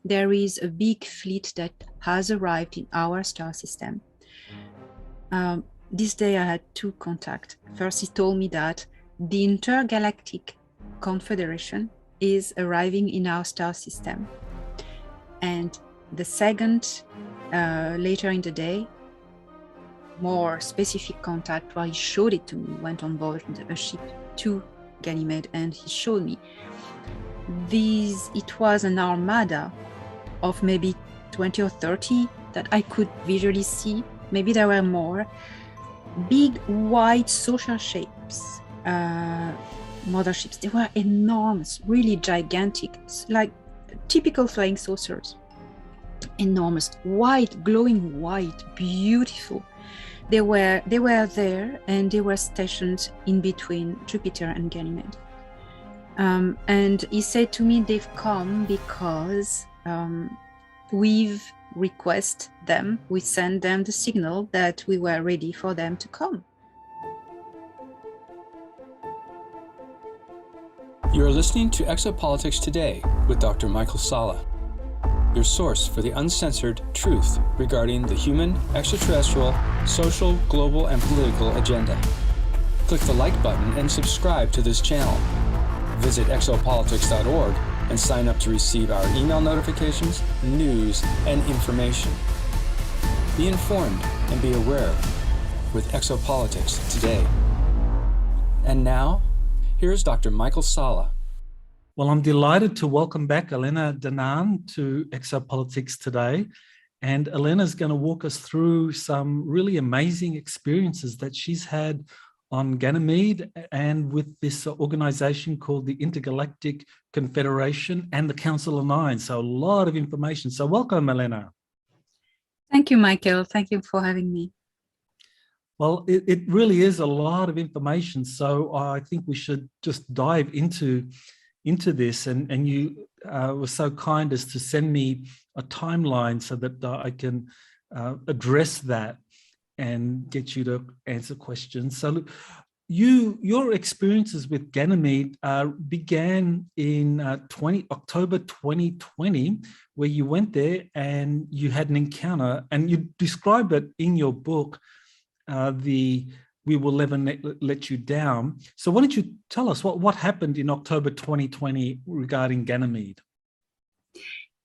there is a big fleet that has arrived in our star system. This day I had two contacts. First, he told me that the Intergalactic Confederation is arriving in our star system. And the second, later in the day, more specific contact where he showed it to me, went on board a ship to Ganymede, and he showed me it was an armada of maybe 20 or 30 that I could visually see. Maybe there were more. Big white social shapes, motherships. They were enormous, really gigantic, like typical flying saucers. Enormous, white, glowing white, beautiful. They were there, and they were stationed in between Jupiter and Ganymede. And he said to me, they've come because we've requested them, we sent them the signal that we were ready for them to come. You're listening to Exopolitics Today with Dr. Michael Salla, your source for the uncensored truth regarding the human, extraterrestrial, social, global, and political agenda. Click the like button and subscribe to this channel. Visit exopolitics.org and sign up to receive our email notifications, news, and information. Be informed and be aware with Exopolitics Today. And now, here's Dr. Michael Salla. Well, I'm delighted to welcome back Elena Danaan to Exopolitics Today. And Elena's going to walk us through some really amazing experiences that she's had on Ganymede and with this organization called the Intergalactic Confederation and the Council of Nine. So a lot of information. So welcome, Elena. Thank you, Michael. Thank you for having me. Well, it really is a lot of information. So I think we should just dive into this. And you were so kind as to send me a timeline so that I can address that and get you to answer questions. So look, your experiences with Ganymede began in October 2020, where you went there and you had an encounter, and you describe it in your book, We Will Never Let You Down. So why don't you tell us what happened in October 2020 regarding Ganymede?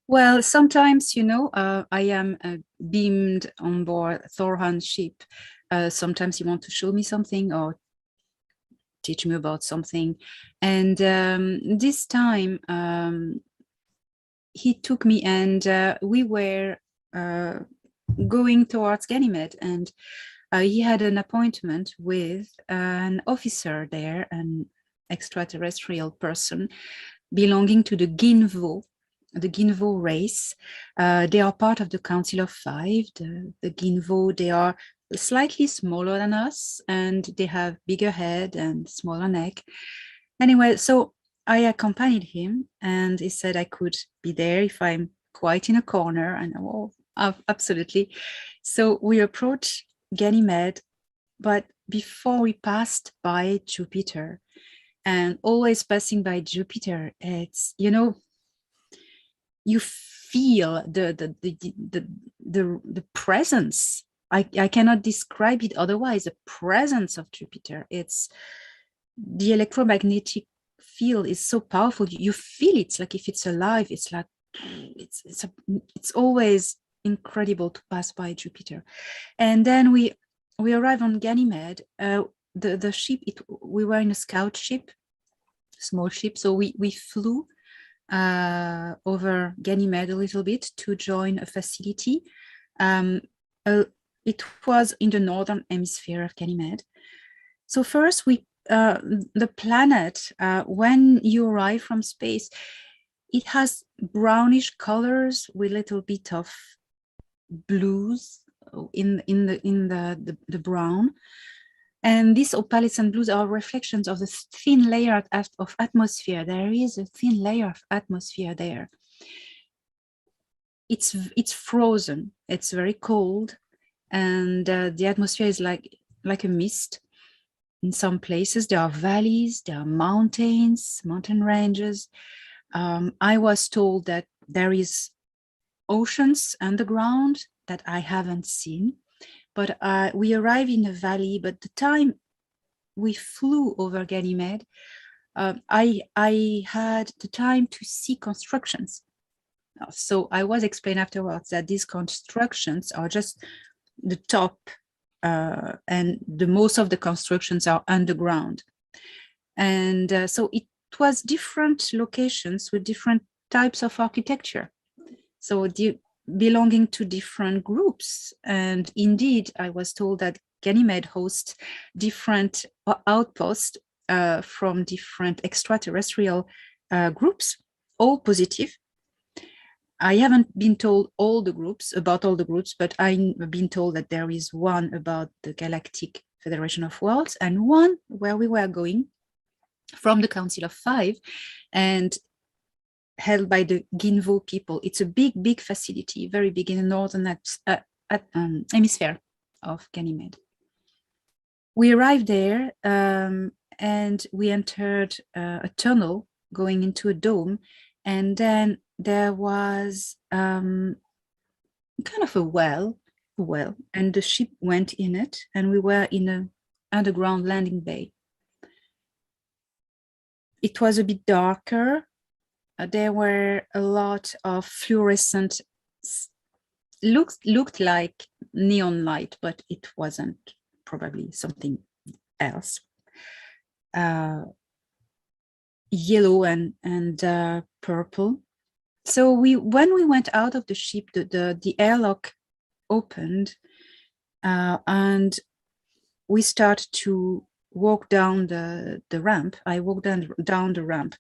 Well, sometimes, I am beamed on board Thorhan's ship. Sometimes you want to show me something or teach me about something. And this time, he took me, and we were going towards Ganymede. And he had an appointment with an officer there, an extraterrestrial person belonging to the Ginvo race. They are part of the Council of Five. The Ginvo, they are slightly smaller than us, and they have bigger head and smaller neck. Anyway, so I accompanied him, and he said I could be there if I'm quite in a corner. And absolutely. So we approached Ganymede, but before we passed by Jupiter, and always passing by Jupiter, it's, you feel the presence. I cannot describe it otherwise. The presence of Jupiter. It's the electromagnetic field is so powerful. You feel it. It's like if it's alive. It's like it's always incredible to pass by Jupiter. And then we arrive on Ganymede. The ship. We were in a scout ship, small ship. So we flew over Ganymede a little bit to join a facility. It was in the northern hemisphere of Ganymede. So first, the planet, when you arrive from space, it has brownish colors with a little bit of blues in the brown. And these opalescent blues are reflections of the thin layer of atmosphere. There is a thin layer of atmosphere there. It's frozen. It's very cold, and the atmosphere is like a mist. In some places, there are valleys, there are mountains, mountain ranges. I was told that there is oceans underground that I haven't seen. But we arrived in a valley, but the time we flew over Ganymede, I had the time to see constructions. So I was explained afterwards that these constructions are just the top, and the most of the constructions are underground. And so it was different locations with different types of architecture. So belonging to different groups. And indeed, I was told that Ganymede hosts different outposts from different extraterrestrial groups, all positive. I haven't been told about all the groups, but I've been told that there is one about the Galactic Federation of Worlds and one where we were going from the Council of Five and held by the Ginvo people. It's a big, big facility, very big in the northern hemisphere of Ganymede. We arrived there and we entered a tunnel going into a dome, and then there was kind of a well, and the ship went in it, and we were in an underground landing bay. It was a bit darker. There were a lot of fluorescent, looked like neon light, but it wasn't, probably something else. Yellow and purple. So when we went out of the ship, the airlock opened, and we started to walk down the ramp. I walked down the ramp.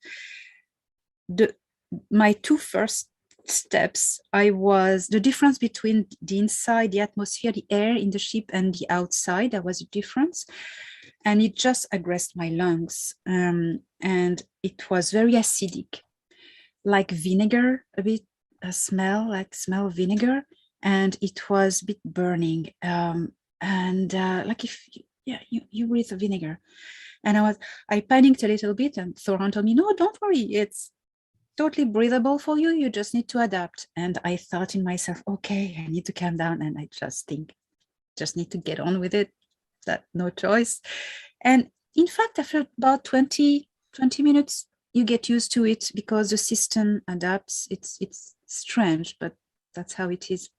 My two first steps, the difference between the inside, the atmosphere, the air in the ship and the outside, there was a difference. And it just aggressed my lungs. And it was very acidic, like vinegar, a smell of vinegar. And it was a bit burning. Like if, you breathe the vinegar. And I panicked a little bit, and Thoran told me, no, don't worry. It's totally breathable for you. You just need to adapt. And I thought in myself, okay, I need to calm down. And I just need to get on with it. That no choice. And in fact, after about 20 minutes, you get used to it because the system adapts. It's strange, but that's how it is.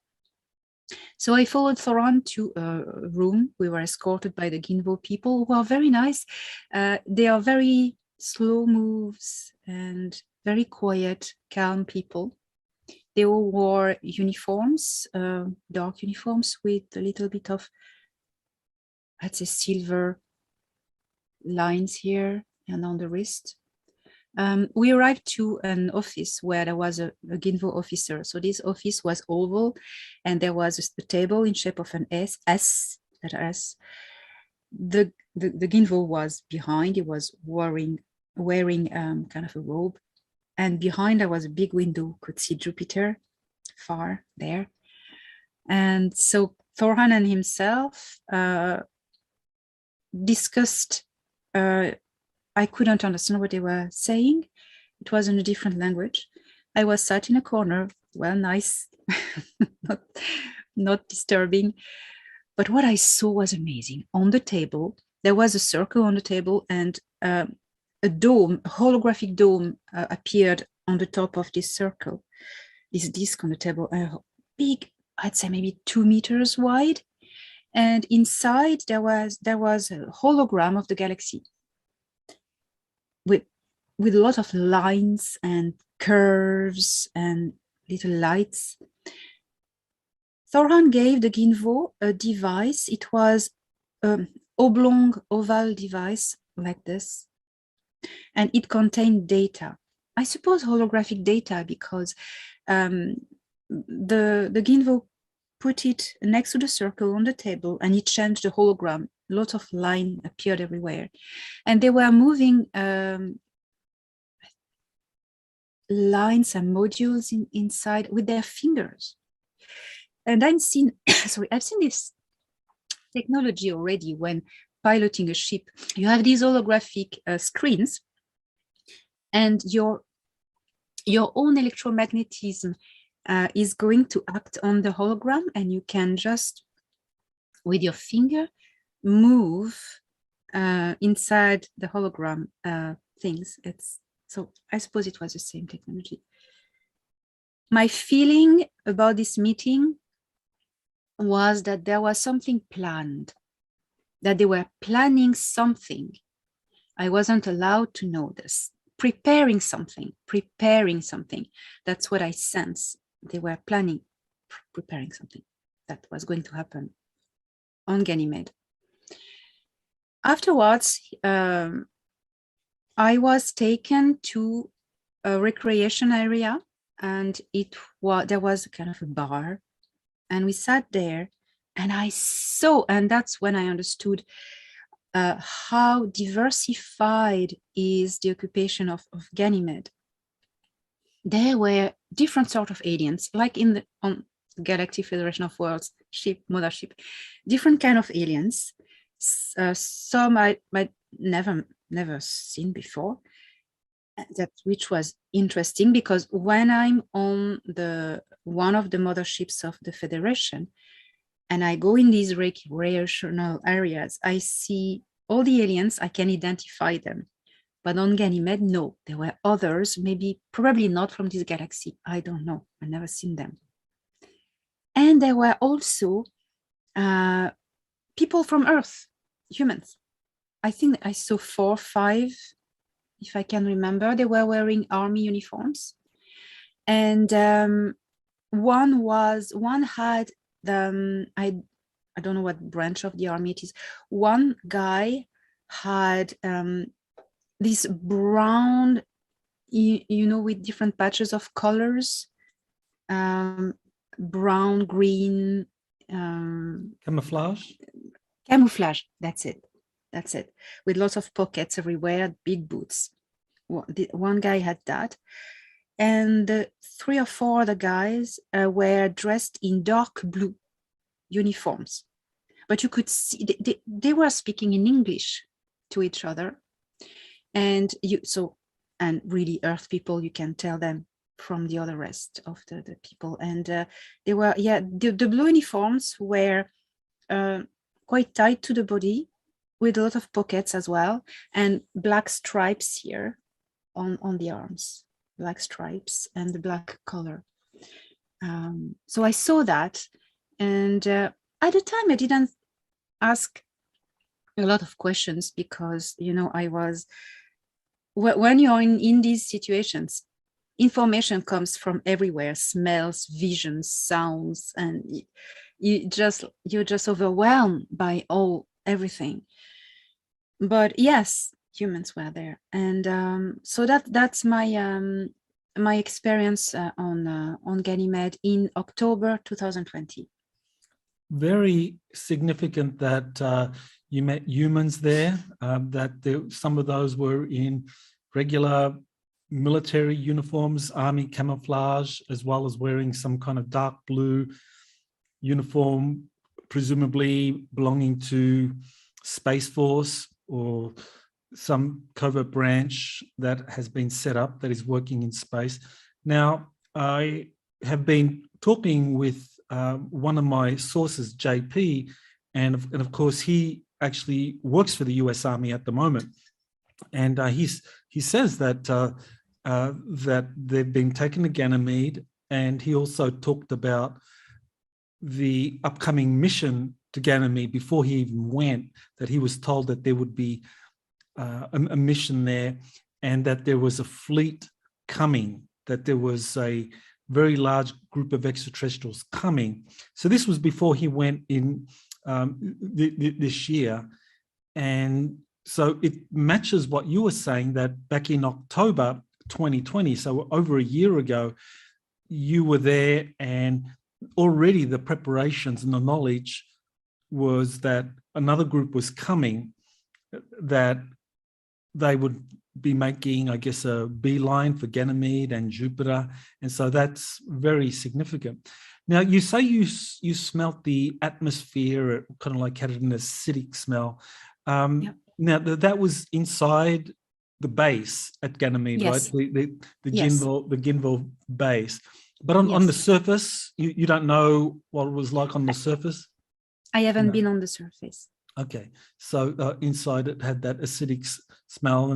So I followed Thoran to a room. We were escorted by the Ginvo people, who are very nice. They are very slow moves and very quiet, calm people. They all wore uniforms, dark uniforms with a little bit of, I'd say, silver lines here and on the wrist. We arrived to an office where there was a Ginvo officer. So this office was oval, and there was a table in shape of an S. The Ginvo was behind. He was wearing kind of a robe, and behind there was a big window. Could see Jupiter far there. And so Thoran and himself discussed. I couldn't understand what they were saying. It was in a different language. I was sat in a corner, well, nice, not disturbing. But what I saw was amazing. On the table, there was a circle on the table, and a holographic dome appeared on the top of this circle, this disc on the table, big, I'd say maybe 2 meters wide. And inside there was a hologram of the galaxy, with a lot of lines and curves and little lights. Thoran gave the Ginvo a device. It was an oblong oval device like this, and it contained data. I suppose holographic data, because the Ginvo put it next to the circle on the table, and it changed the hologram. A lot of line appeared everywhere, and they were moving lines and modules inside with their fingers. And I've seen this technology already when piloting a ship. You have these holographic screens, and your own electromagnetism is going to act on the hologram, and you can just, with your finger, move inside the hologram things. So I suppose it was the same technology. My feeling about this meeting was that there was something planned, that they were planning something. I wasn't allowed to know this. Preparing something. That's what I sense. They were planning, preparing something that was going to happen on Ganymede. Afterwards, I was taken to a recreation area, and there was kind of a bar, and we sat there, and I saw, and that's when I understood how diversified is the occupation of Ganymede. There were different sort of aliens, like on Galactic Federation of Worlds ship, mothership, different kind of aliens. Some I might never seen before. Which was interesting, because when I'm on one of the motherships of the Federation, and I go in these recreational areas, I see all the aliens, I can identify them. But on Ganymede, no, there were others, probably not from this galaxy. I don't know, I never seen them. And there were also people from Earth, humans. I think I saw 4 or 5, if I can remember. They were wearing army uniforms. And one had I don't know what branch of the army it is. One guy had this brown, with different patches of colors, brown, green. Camouflage? Camouflage, that's it. With lots of pockets everywhere, big boots. One guy had that. And 3 or 4 other guys were dressed in dark blue uniforms. But you could see they were speaking in English to each other. And really Earth people, you can tell them from the other rest of the people. And they were, the blue uniforms were quite tight to the body, with a lot of pockets as well, and black stripes here on the arms, black stripes and the black color. So I saw that, and at the time I didn't ask a lot of questions, because I was, when you're in these situations, information comes from everywhere, smells, visions, sounds, and you're just overwhelmed by everything. But yes, humans were there, and so that's my my experience on Ganymede in October 2020. Very significant that you met humans there, that some of those were in regular military uniforms, army camouflage, as well as wearing some kind of dark blue uniform, presumably belonging to Space Force or some covert branch that has been set up that is working in space. Now, I have been talking with one of my sources, JP, and of course he actually works for the US Army at the moment, and he says that that they've been taken to Ganymede, and he also talked about the upcoming mission to Ganymede before he even went, that he was told that there would be a mission there, and that there was a fleet coming, that there was a very large group of extraterrestrials coming. So this was before he went in this year. And so it matches what you were saying, that back in October 2020, so over a year ago, you were there, and already the preparations and the knowledge was that another group was coming, that they would be making, I guess, a beeline for Ganymede and Jupiter. And so that's very significant. Now, you say you smelt the atmosphere, kind of like had an acidic smell. Yep. Now, that was inside the base at Ganymede, yes, right? The yes, Ginville base. But on the Yes. surface, you don't know what it was like on the surface? I haven't No. been on the surface. Okay, so inside it had that acidic smell,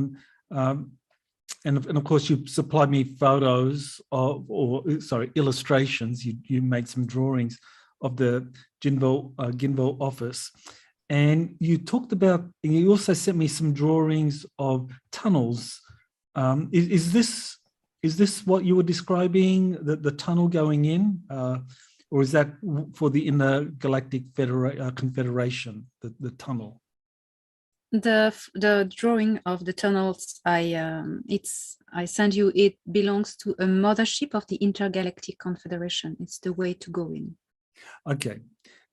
and of course you supplied me photos of, or sorry, illustrations. You made some drawings of the Ginville office, and you talked about. And you also sent me some drawings of tunnels. Is this what you were describing? The tunnel going in, or is that for the Intergalactic Confederation? The tunnel. The drawing of the tunnels, I send you. It belongs to a mothership of the Intergalactic Confederation. It's the way to go in. Okay,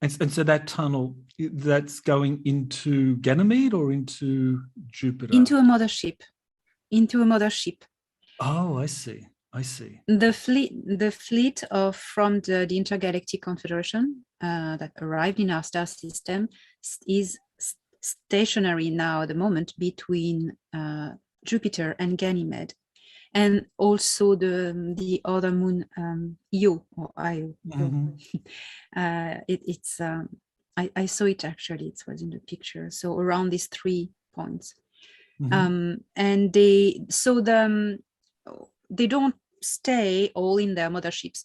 and so that tunnel, that's going into Ganymede or into Jupiter? Into a mothership. Into a mothership. Oh, I see. I see. The fleet from the Intergalactic Confederation that arrived in our star system is stationary now at the moment between Jupiter and Ganymede, and also the other moon, Io or Io. It's I saw it actually. It was in the picture. So around these 3 points, and they don't stay all in their motherships.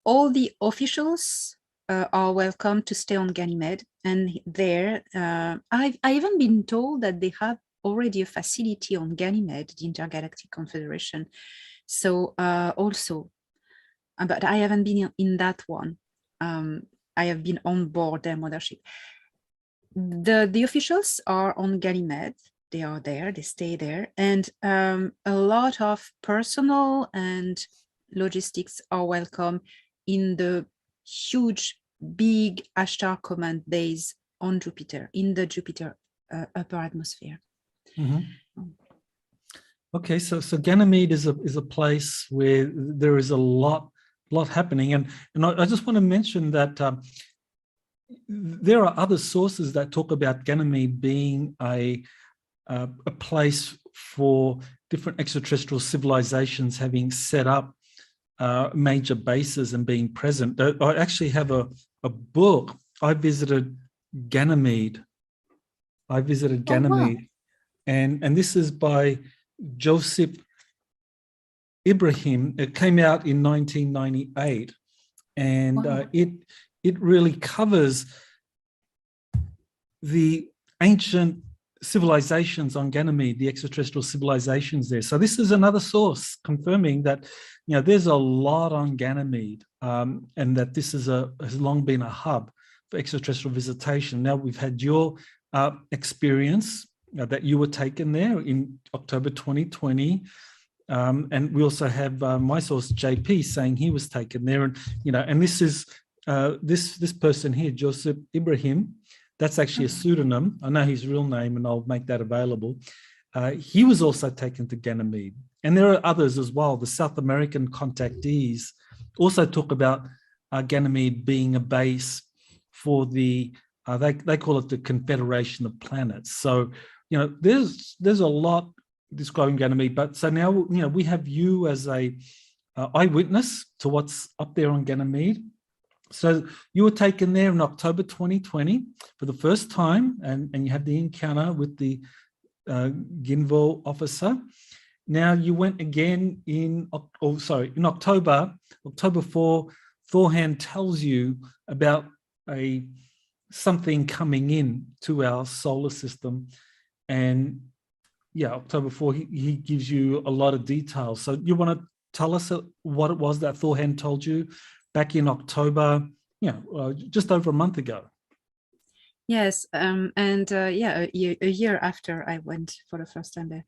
All the officials are welcome to stay on Ganymede, and there I've even been told that they have already a facility on Ganymede, the Intergalactic Confederation. So also, but I haven't been in that one. I have been on board their mothership. The officials are on Ganymede. They are there, they stay there, and a lot of personnel and logistics are welcome in the huge, big Ashtar Command base on Jupiter, in the Jupiter upper atmosphere. Okay, so Ganymede is a place where there is a lot happening, and I just want to mention that there are other sources that talk about Ganymede being a place for different extraterrestrial civilizations having set up major bases and being present. I actually have a book. I visited Ganymede. Oh, wow. And this is by Joseph Ibrahim. It came out in 1998, and Wow. it really covers the ancient civilizations on Ganymede, the extraterrestrial civilizations there. So this is another source confirming that, you know, there's a lot on Ganymede, and that this has long been a hub for extraterrestrial visitation. Now we've had your experience that you were taken there in October 2020. And we also have my source JP saying he was taken there, and you know, and this is this person here, Joseph Ibrahim. That's actually a pseudonym. I know his real name, and I'll make that available. He was also taken to Ganymede, and there are others as well. The South American contactees also talk about Ganymede being a base for the they call it the Confederation of Planets. So you know, there's a lot describing Ganymede, but so now, you know, we have you as a eyewitness to what's up there on Ganymede. So you were taken there in October 2020 for the first time, and you had the encounter with the Ginville officer. Now you went again in October 4. Thorhan tells you about something coming in to our solar system, and yeah, October 4, he gives you a lot of details. So you want to tell us what it was that Thorhan told you back in October, just over a month ago? Yes, and yeah, a year after I went for the first time there,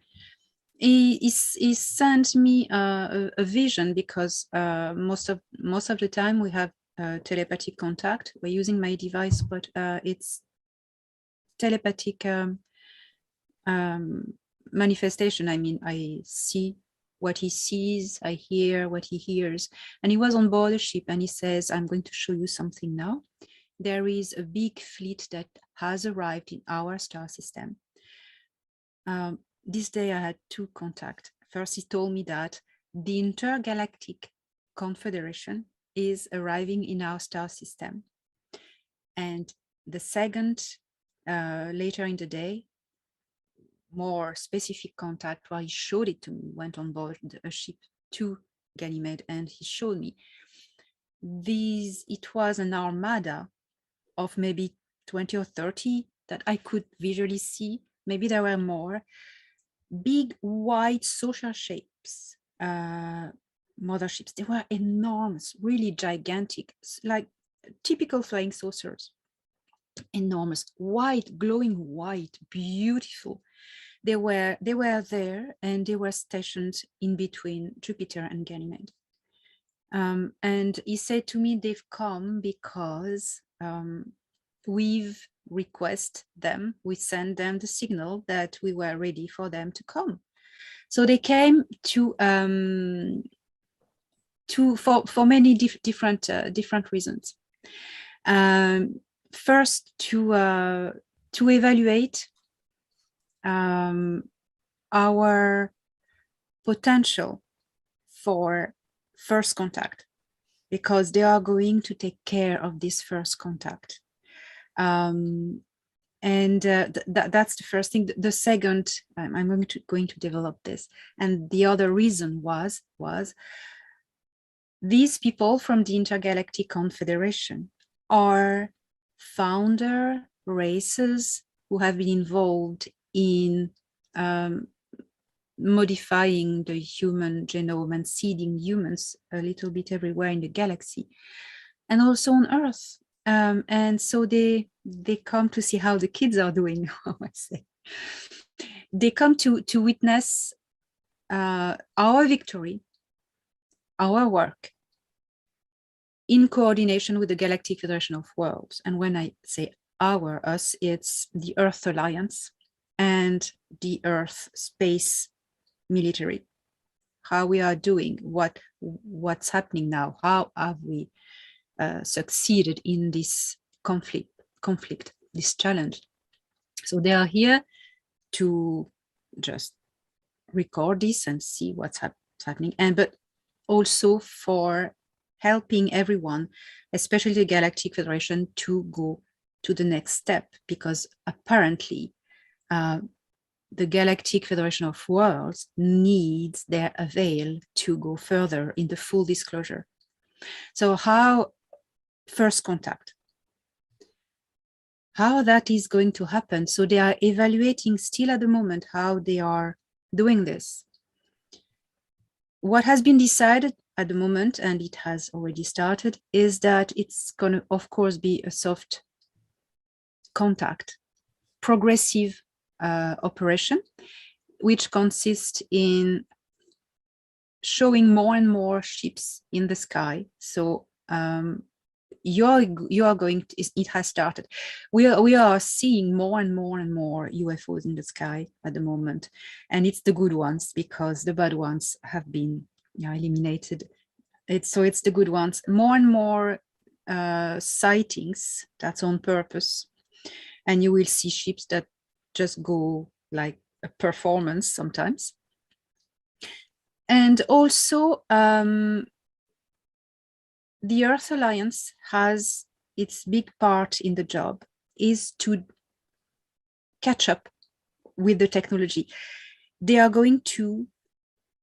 he sent me a vision, because most of the time we have telepathic contact. We're using my device, but it's telepathic manifestation. I mean, I see what he sees, I hear what he hears. And he was on board a ship, and he says, I'm going to show you something now. There is a big fleet that has arrived in our star system. This day I had 2 contacts. First, he told me that the Intergalactic confederation is arriving in our star system. And the second, later in the day, more specific contact where he showed it to me, went on board a ship to Ganymede, and he showed me it was an armada of maybe 20 or 30 that I could visually see. Maybe there were more big white social shapes, motherships. They were enormous, really gigantic, like typical flying saucers. Enormous, white, glowing white, beautiful. They were there, and they were stationed in between Jupiter and Ganymede. And he said to me, they've come because we've requested them, we sent them the signal that we were ready for them to come. So they came for many different reasons. First, to evaluate our potential for first contact, because they are going to take care of this first contact. And that's the first thing. The second, I'm going to develop this. And the other reason was these people from the Intergalactic Confederation are founder races who have been involved in modifying the human genome and seeding humans a little bit everywhere in the galaxy, and also on Earth. And so they come to see how the kids are doing. I say they come to witness our victory, our work, in coordination with the Galactic Federation of Worlds. And when I say us, it's the Earth Alliance and the Earth Space Military. How we are doing, what's happening now, how have we succeeded in this conflict, this challenge. So they are here to just record this and see what's happening, but also for helping everyone, especially the Galactic Federation, to go to the next step, because apparently the Galactic Federation of Worlds needs their avail to go further in the full disclosure. So how first contact, how that is going to happen. So they are evaluating still at the moment how they are doing this. What has been decided at the moment, and it has already started, is that it's going to, of course, be a soft contact, progressive operation, which consists in showing more and more ships in the sky. So you are going to, it has started. We are seeing more and more and more UFOs in the sky at the moment, and it's the good ones, because the bad ones have been eliminated. It's the good ones. More and more sightings. That's on purpose, and you will see ships that just go like a performance sometimes. And also the Earth Alliance has its big part in the job, is to catch up with the technology. They are going to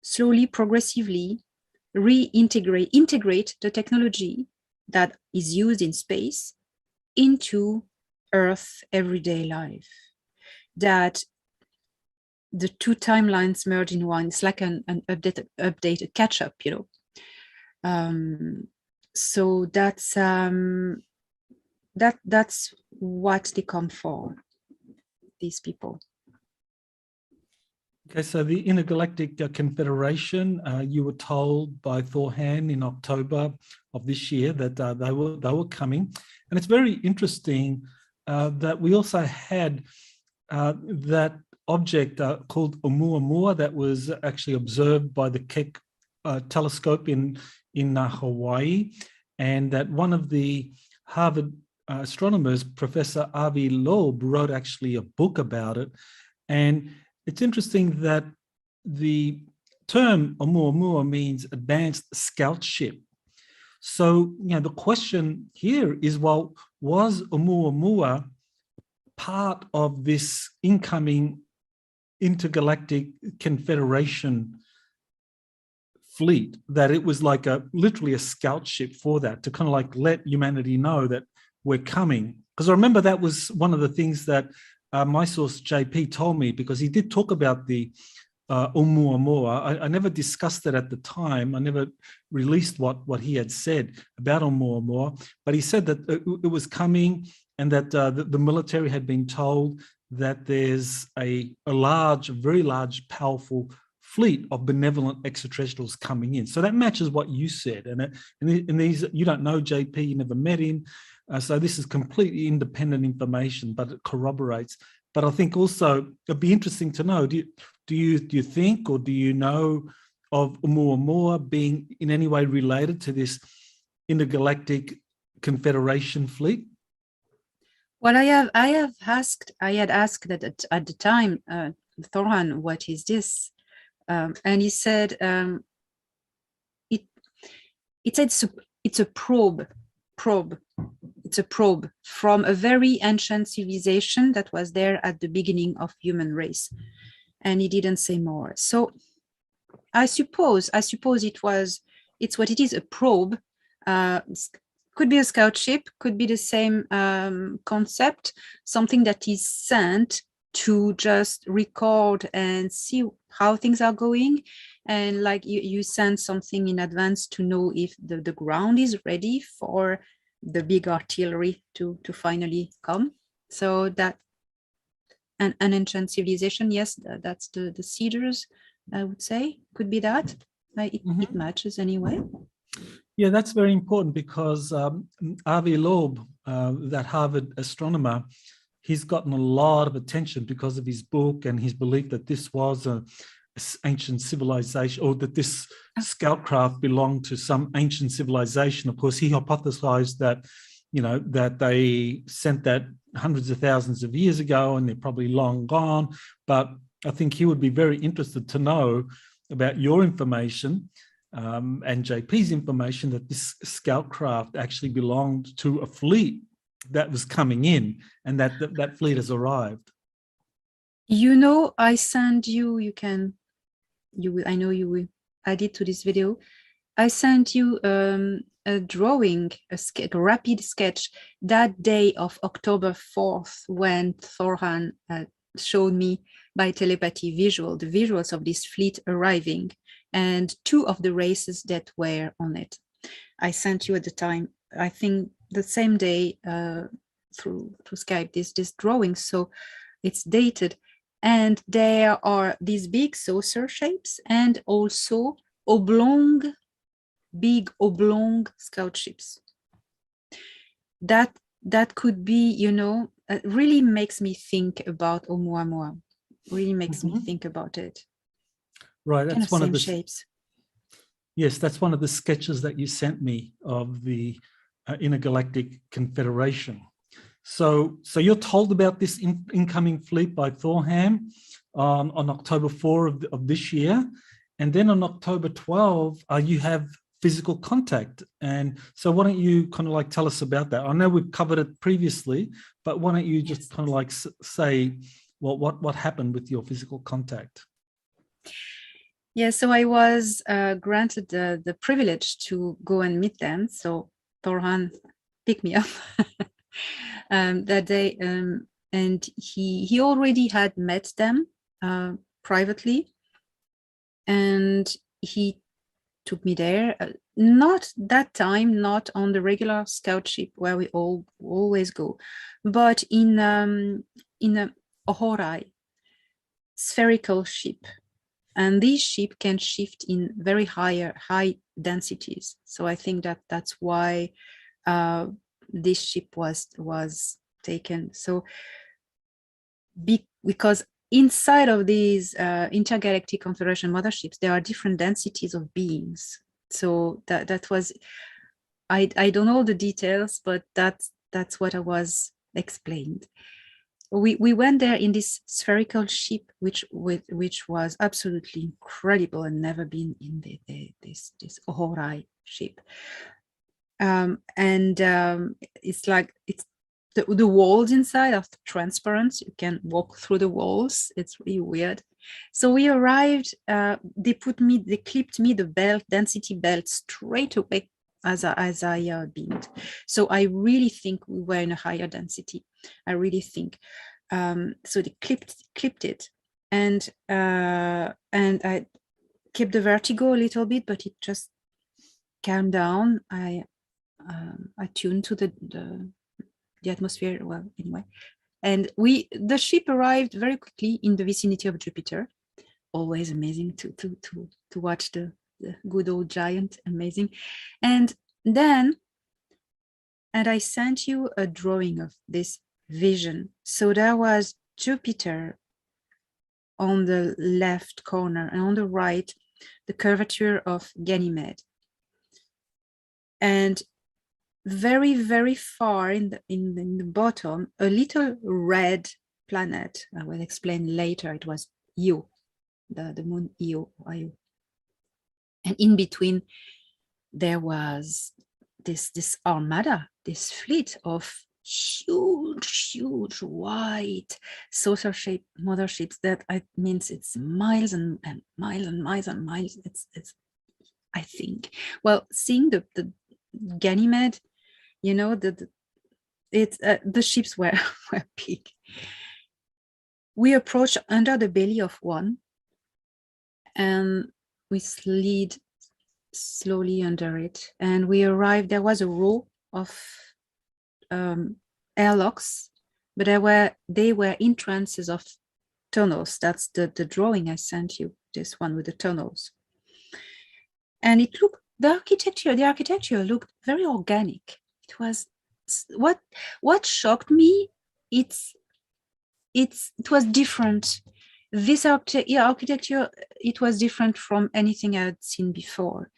slowly, progressively integrate the technology that is used in space into Earth everyday life. That the two timelines merge in one. It's like an updated catch-up, So that's what they come for, these people. Okay, so the Intergalactic Confederation, you were told by Thor Han in October of this year that they were coming, and it's very interesting that we also had that object called Oumuamua that was actually observed by the Keck telescope in Hawaii, and that one of the Harvard astronomers, Professor Avi Loeb, wrote actually a book about it. And it's interesting that the term Oumuamua means advanced scout ship, So, the question here is, well, was Oumuamua part of this incoming intergalactic confederation fleet, that it was like literally a scout ship for that, to kind of like let humanity know that we're coming? Because I remember that was one of the things that my source JP told me, because he did talk about the Oumuamua. I never discussed it at the time. I never released what he had said about Oumuamua, but he said that it was coming, and that the military had been told that there's a large, very large, powerful fleet of benevolent extraterrestrials coming in. So that matches what you said. And these, you don't know JP, you never met him. So this is completely independent information, but it corroborates. But I think also it'd be interesting to know, do you think, or do you know of Oumuamua being in any way related to this intergalactic confederation fleet? Well, I had asked that at the time, Thorhan, what is this? And he said, it said it's a probe. It's a probe from a very ancient civilization that was there at the beginning of human race. And he didn't say more. So I suppose it's what it is, a probe. Could be a scout ship, could be the same concept, something that is sent to just record and see how things are going. And like you send something in advance to know if the ground is ready for the big artillery to finally come. So that an ancient civilization, yes, that's the Cedars, I would say, could be that. It matches anyway. Yeah, that's very important, because Avi Loeb, that Harvard astronomer, he's gotten a lot of attention because of his book and his belief that this was an ancient civilization, or that this scout craft belonged to some ancient civilization. Of course, he hypothesized that, that they sent that hundreds of thousands of years ago and they're probably long gone. But I think he would be very interested to know about your information and JP's information, that this scout craft actually belonged to a fleet that was coming in, and that fleet has arrived. I sent you, I know you will add it to this video. I sent you a drawing, a rapid sketch that day of October 4th, when Thorhan showed me by telepathy the visuals of this fleet arriving, and two of the races that were on it. I sent you at the time, I think the same day, through Skype, this drawing. So it's dated, and there are these big saucer shapes and also big oblong scout ships. That could be, it really makes me think about Oumuamua. Really makes me think about it. Right, that's one of the shapes. Yes, that's one of the sketches that you sent me of the Intergalactic Confederation. So you're told about this incoming fleet by Thorhan on October 4 of this year. And then on October 12, you have physical contact. And so why don't you kind of like tell us about that? I know we've covered it previously, but why don't you just kind of like say, well, what happened with your physical contact? Yeah, so I was granted the privilege to go and meet them. So Thorhan picked me up that day, and he already had met them privately, and he took me there. Not that time, not on the regular scout ship where we always go, but in a Ohorai spherical ship. And this ship can shift in very high densities. So I think that's why this ship was taken. So because inside of these intergalactic confederation motherships, there are different densities of beings. So that was, I don't know the details, but that's what I was explained. We went there in this spherical ship, which was absolutely incredible, and never been in this Ohorai ship. It's like the walls inside are transparent. You can walk through the walls. It's really weird. So we arrived. They clipped me the belt, density belt, straight away as I beamed. So I really think we were in a higher density. I really think. So they clipped it, and I kept the vertigo a little bit, but it just calmed down. I tuned to the atmosphere. Well, anyway, and the ship arrived very quickly in the vicinity of Jupiter. Always amazing to watch the good old giant. Amazing. And I sent you a drawing of this vision. So there was Jupiter on the left corner, and on the right, the curvature of Ganymede. And very, very far in the bottom, a little red planet. I will explain later. It was Io, the moon Io. And in between, there was this armada, this fleet of huge white saucer-shaped motherships that means it's miles and miles and miles and miles. It's I think, well, seeing the Ganymede, you know, the ships were big. We approached under the belly of one, and we slid slowly under it, and we arrived. There was a row of airlocks, but they were entrances of tunnels. That's the drawing I sent you, this one with the tunnels. And it looked, the architecture looked very organic. It was what shocked me. It was different. This architecture, it was different from anything I had seen before.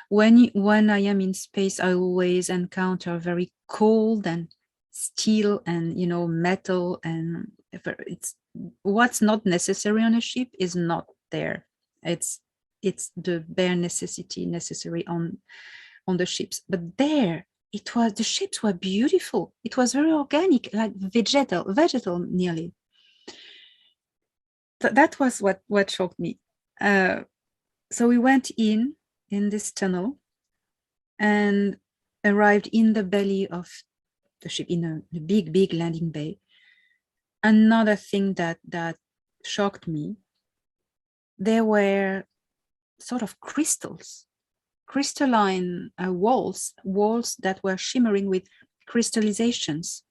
When I am in space, I always encounter very cold and steel and, you know, metal, and it's what's not necessary on a ship is not there. It's the bare necessary on the ships. But there, the ships were beautiful. It was very organic, like vegetal nearly. That was what shocked me. So we went in this tunnel and arrived in the belly of the ship, in a big landing bay. Another thing that shocked me, there were sort of crystalline walls that were shimmering with crystallizations.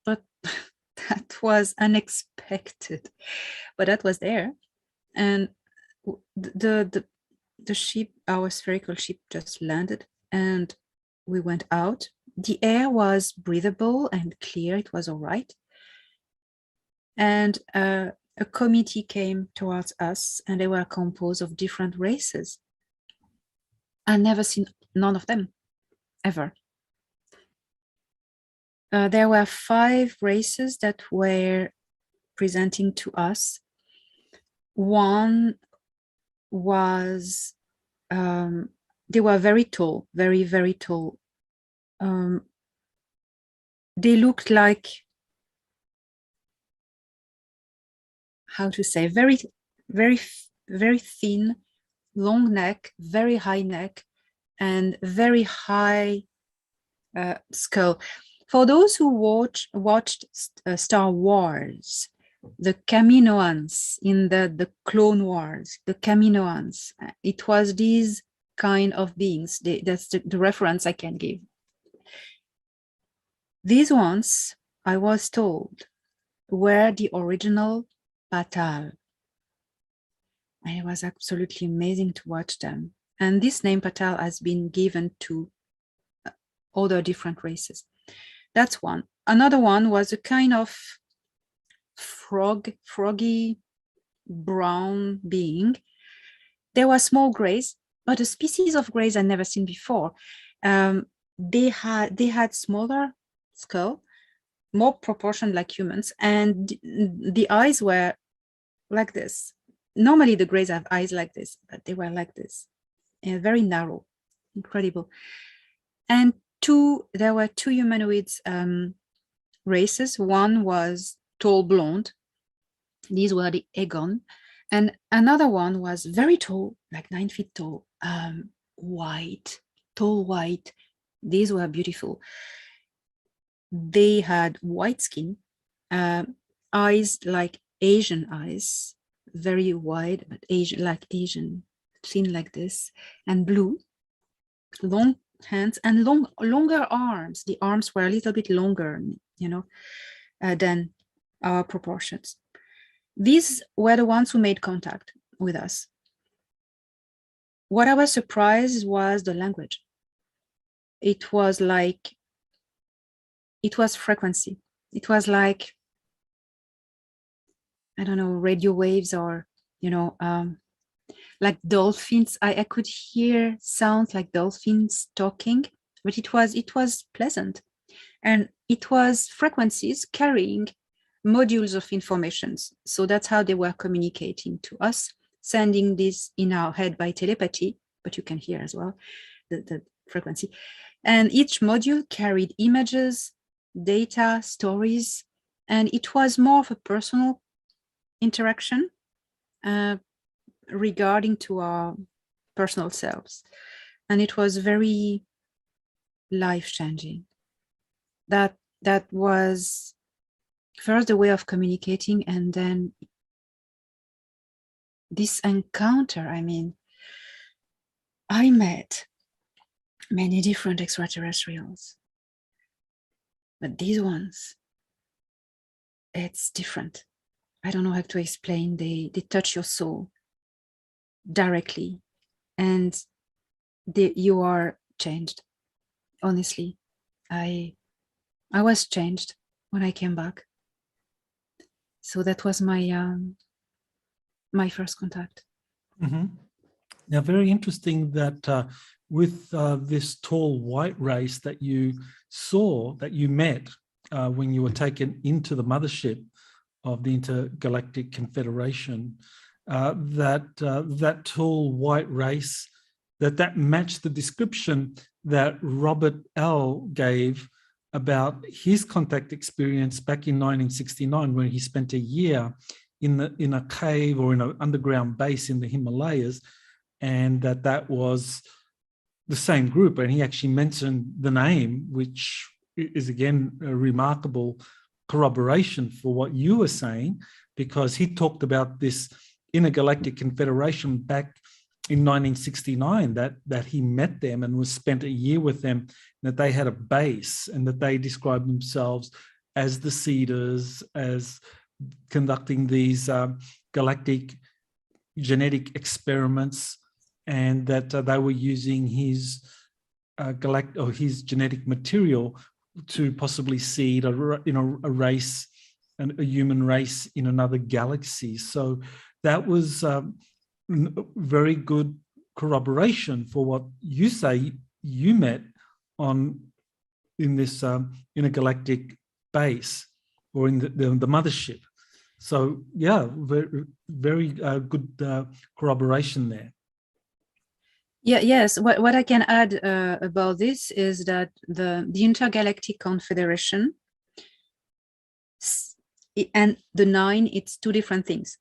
But that was unexpected, but that was there. And the ship, our spherical ship, just landed, and we went out. The air was breathable and clear. It was all right. And a committee came towards us, and they were composed of different races. I've never seen none of them, ever. There were 5 races that were presenting to us. One was, they were very tall, very, very tall. They looked like, how to say, very, very, very thin, long neck, very high neck, and very high skull. For those who watched Star Wars, the Kaminoans in the Clone Wars, the Kaminoans, it was these kind of beings. That's the reference I can give. These ones, I was told, were the original Patal. And it was absolutely amazing to watch them. And this name Patal has been given to other different races. That's one. Another one was a kind of froggy brown being. There were small grays, but a species of grays I'd never seen before. They had smaller skull, more proportioned like humans, and the eyes were like this. Normally the grays have eyes like this, but they were like this, and very narrow, incredible. And there were two humanoids races. One was tall blonde. These were the Egon. And another one was very tall, like 9 feet tall, white, tall white. These were beautiful. They had white skin, eyes like Asian eyes, very wide, but Asian, like Asian, thin like this, and blue, long hands and longer arms. The arms were a little bit longer, than our proportions. These were the ones who made contact with us. What I was surprised was the language. It was frequency. It was like, I don't know, radio waves, or, like dolphins. I could hear sounds like dolphins talking, but it was pleasant. And it was frequencies carrying modules of informations. So that's how they were communicating to us, sending this in our head by telepathy, but you can hear as well the frequency. And each module carried images, data, stories, and it was more of a personal interaction regarding to our personal selves. And it was very life-changing. That was first the way of communicating, and then this encounter. I mean, I met many different extraterrestrials, but these ones, it's different. I don't know how to explain. They touch your soul directly, and you are changed. Honestly, I was changed when I came back. So that was my my first contact. Mm-hmm. Now, very interesting that with this tall white race that you saw, that you met when you were taken into the mothership of the Intergalactic Confederation, that tall white race, that matched the description that Robert L. gave about his contact experience back in 1969, when he spent a year in a cave or in an underground base in the Himalayas, and that was the same group. And he actually mentioned the name, which is again a remarkable corroboration for what you were saying, because he talked about this Intergalactic Confederation back in 1969, that he met them and was spent a year with them, that they had a base, and that they described themselves as the Seeders, as conducting these galactic genetic experiments, and that they were using his his genetic material to possibly seed a race, a human race in another galaxy. So that was very good corroboration for what you say you met in this intergalactic base, or in the mothership. So yeah, very good corroboration there. Yeah, yes. What I can add about this is that the Intergalactic Confederation and the 9, it's two different things.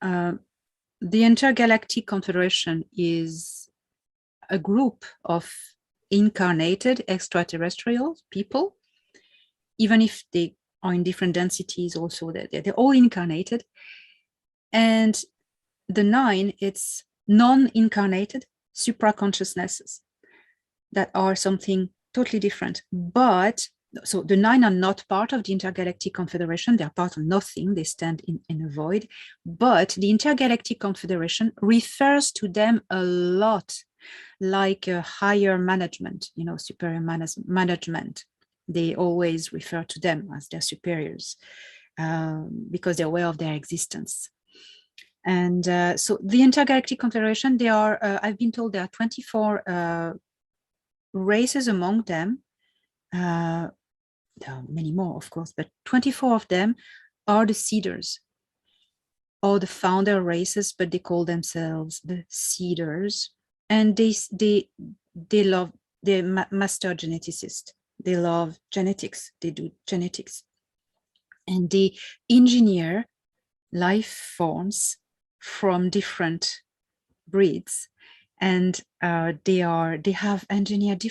The Intergalactic Confederation is a group of incarnated extraterrestrial people, even if they are in different densities also, they're all incarnated. And the 9, it's non-incarnated supra-consciousnesses that are something totally different. But so the 9 are not part of the Intergalactic Confederation. They are part of nothing. They stand in a void. But the Intergalactic Confederation refers to them a lot like a higher management, superior management. They always refer to them as their superiors because they're aware of their existence. And so the Intergalactic Confederation, they are, I've been told there are 24 races among them. There are many more, of course, but 24 of them are the Seeders, or the founder races, but they call themselves the Seeders. And they love they're master geneticists. They love genetics. They do genetics. And they engineer life forms from different breeds. And they have engineered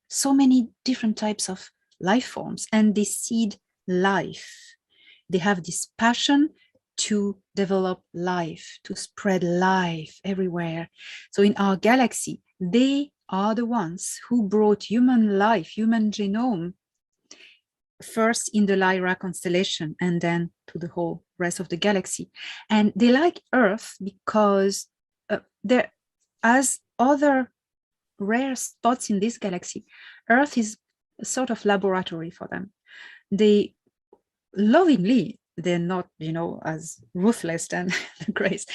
so many different types of life forms, and they seed life. They have this passion to develop life, to spread life everywhere. So in our galaxy, they are the ones who brought human life, human genome, first in the Lyra constellation and then to the whole rest of the galaxy. And they like Earth because there, as other rare spots in this galaxy, Earth is a sort of laboratory for them. They lovingly, they're not, as ruthless than the Greys.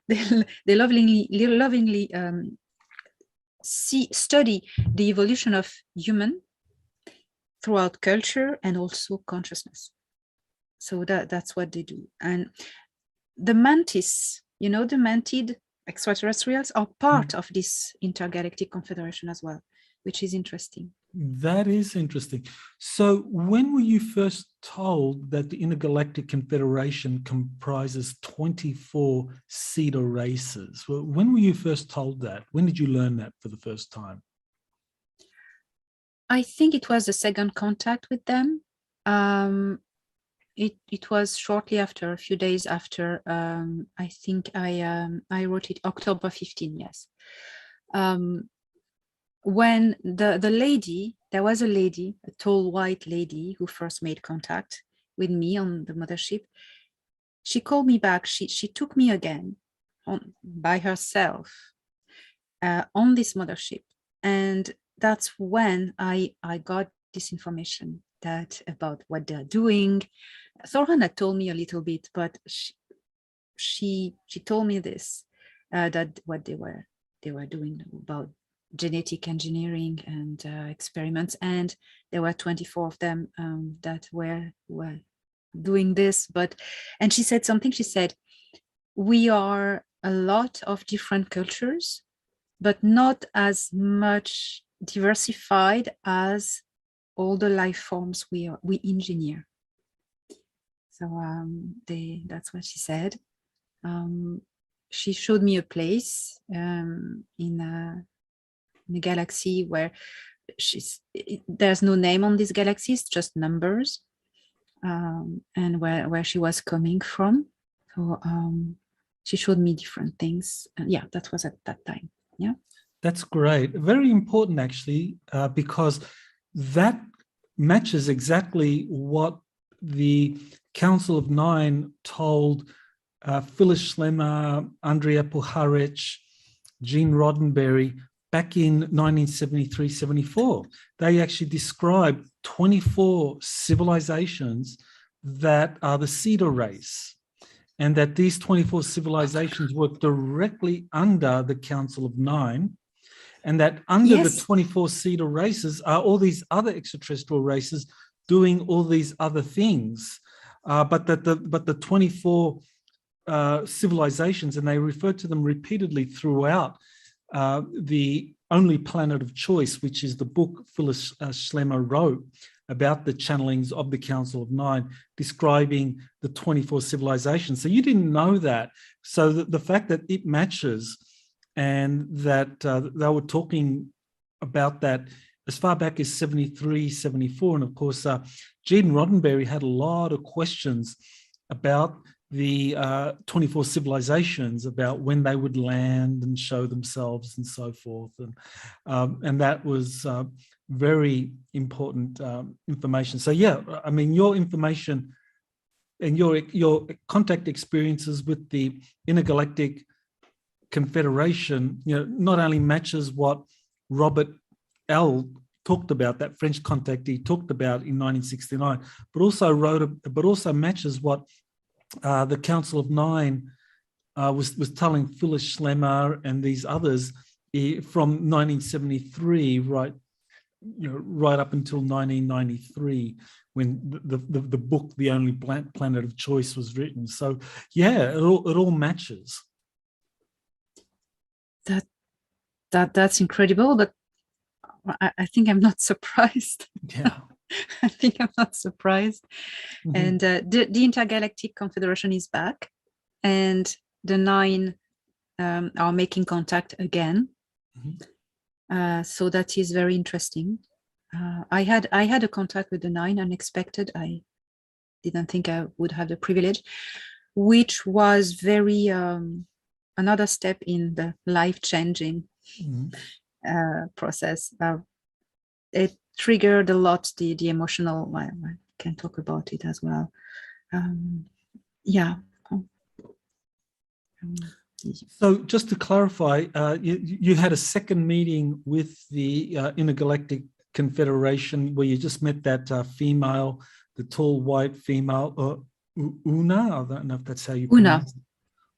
They lovingly study the evolution of human throughout culture and also consciousness. So that's what they do. And the mantis, the mantid extraterrestrials are part of this intergalactic confederation as well, which is interesting. That is interesting. So when were you first told that the Intergalactic Confederation comprises 24 Cedar races? Well, when were you first told that? When did you learn that for the first time? I think it was the second contact with them. It was shortly after, a few days after. I think I wrote it October 15. Yes. When the lady, there was a lady, a tall white lady who first made contact with me on the mothership. She called me back. She took me again by herself on this mothership, and that's when I got this information about what they're doing. Thorhan had told me a little bit, but she told me this, that what they were doing about genetic engineering and experiments, and there were 24 of them that were doing this. And she said something. She said, we are a lot of different cultures, but not as much diversified as all the life forms we engineer. So that's what she said. She showed me a place in a galaxy where there's no name on this galaxy, it's just numbers, and where she was coming from. So she showed me different things. Yeah, that was at that time. Yeah. That's great. Very important, actually, because that matches exactly what the Council of Nine told Phyllis Schlemmer, Andrea Puharich, Gene Roddenberry back in 1973-74. They actually described 24 civilizations that are the Cedar race, and that these 24 civilizations work directly under the Council of Nine, and that under the 24 Cedar races are all these other extraterrestrial races doing all these other things, but the 24 civilizations, and they refer to them repeatedly throughout the Only Planet of Choice, which is the book Phyllis Schlemmer wrote about the channelings of the Council of Nine, describing the 24 civilizations. So you didn't know that. So the fact that it matches, and that they were talking about that as far back as 73, 74. And of course, Gene Roddenberry had a lot of questions about the 24 civilizations, about when they would land and show themselves and so forth. And that was very important information. So yeah, I mean, your information and your contact experiences with the Intergalactic Confederation, not only matches what Robert L. talked about, that French contactee talked about in 1969, but also matches what the Council of Nine was telling Phyllis Schlemmer and these others from 1973 right up until 1993, when the book The Only Planet of Choice was written. So yeah, it all matches. That's incredible, but I think I'm not surprised. Yeah. I think I'm not surprised. Mhm. And the Intergalactic Confederation is back, and the Nine are making contact again. So that is very interesting. I had a contact with the Nine, unexpected. I didn't think I would have the privilege, which was very another step in the life-changing Mhm. process. It triggered a lot the emotional. I can talk about it as well. Yeah. So just to clarify, you had a second meeting with the Intergalactic Confederation where you just met that female, the tall white female, Una. I don't know if that's how you Una. pronounce it.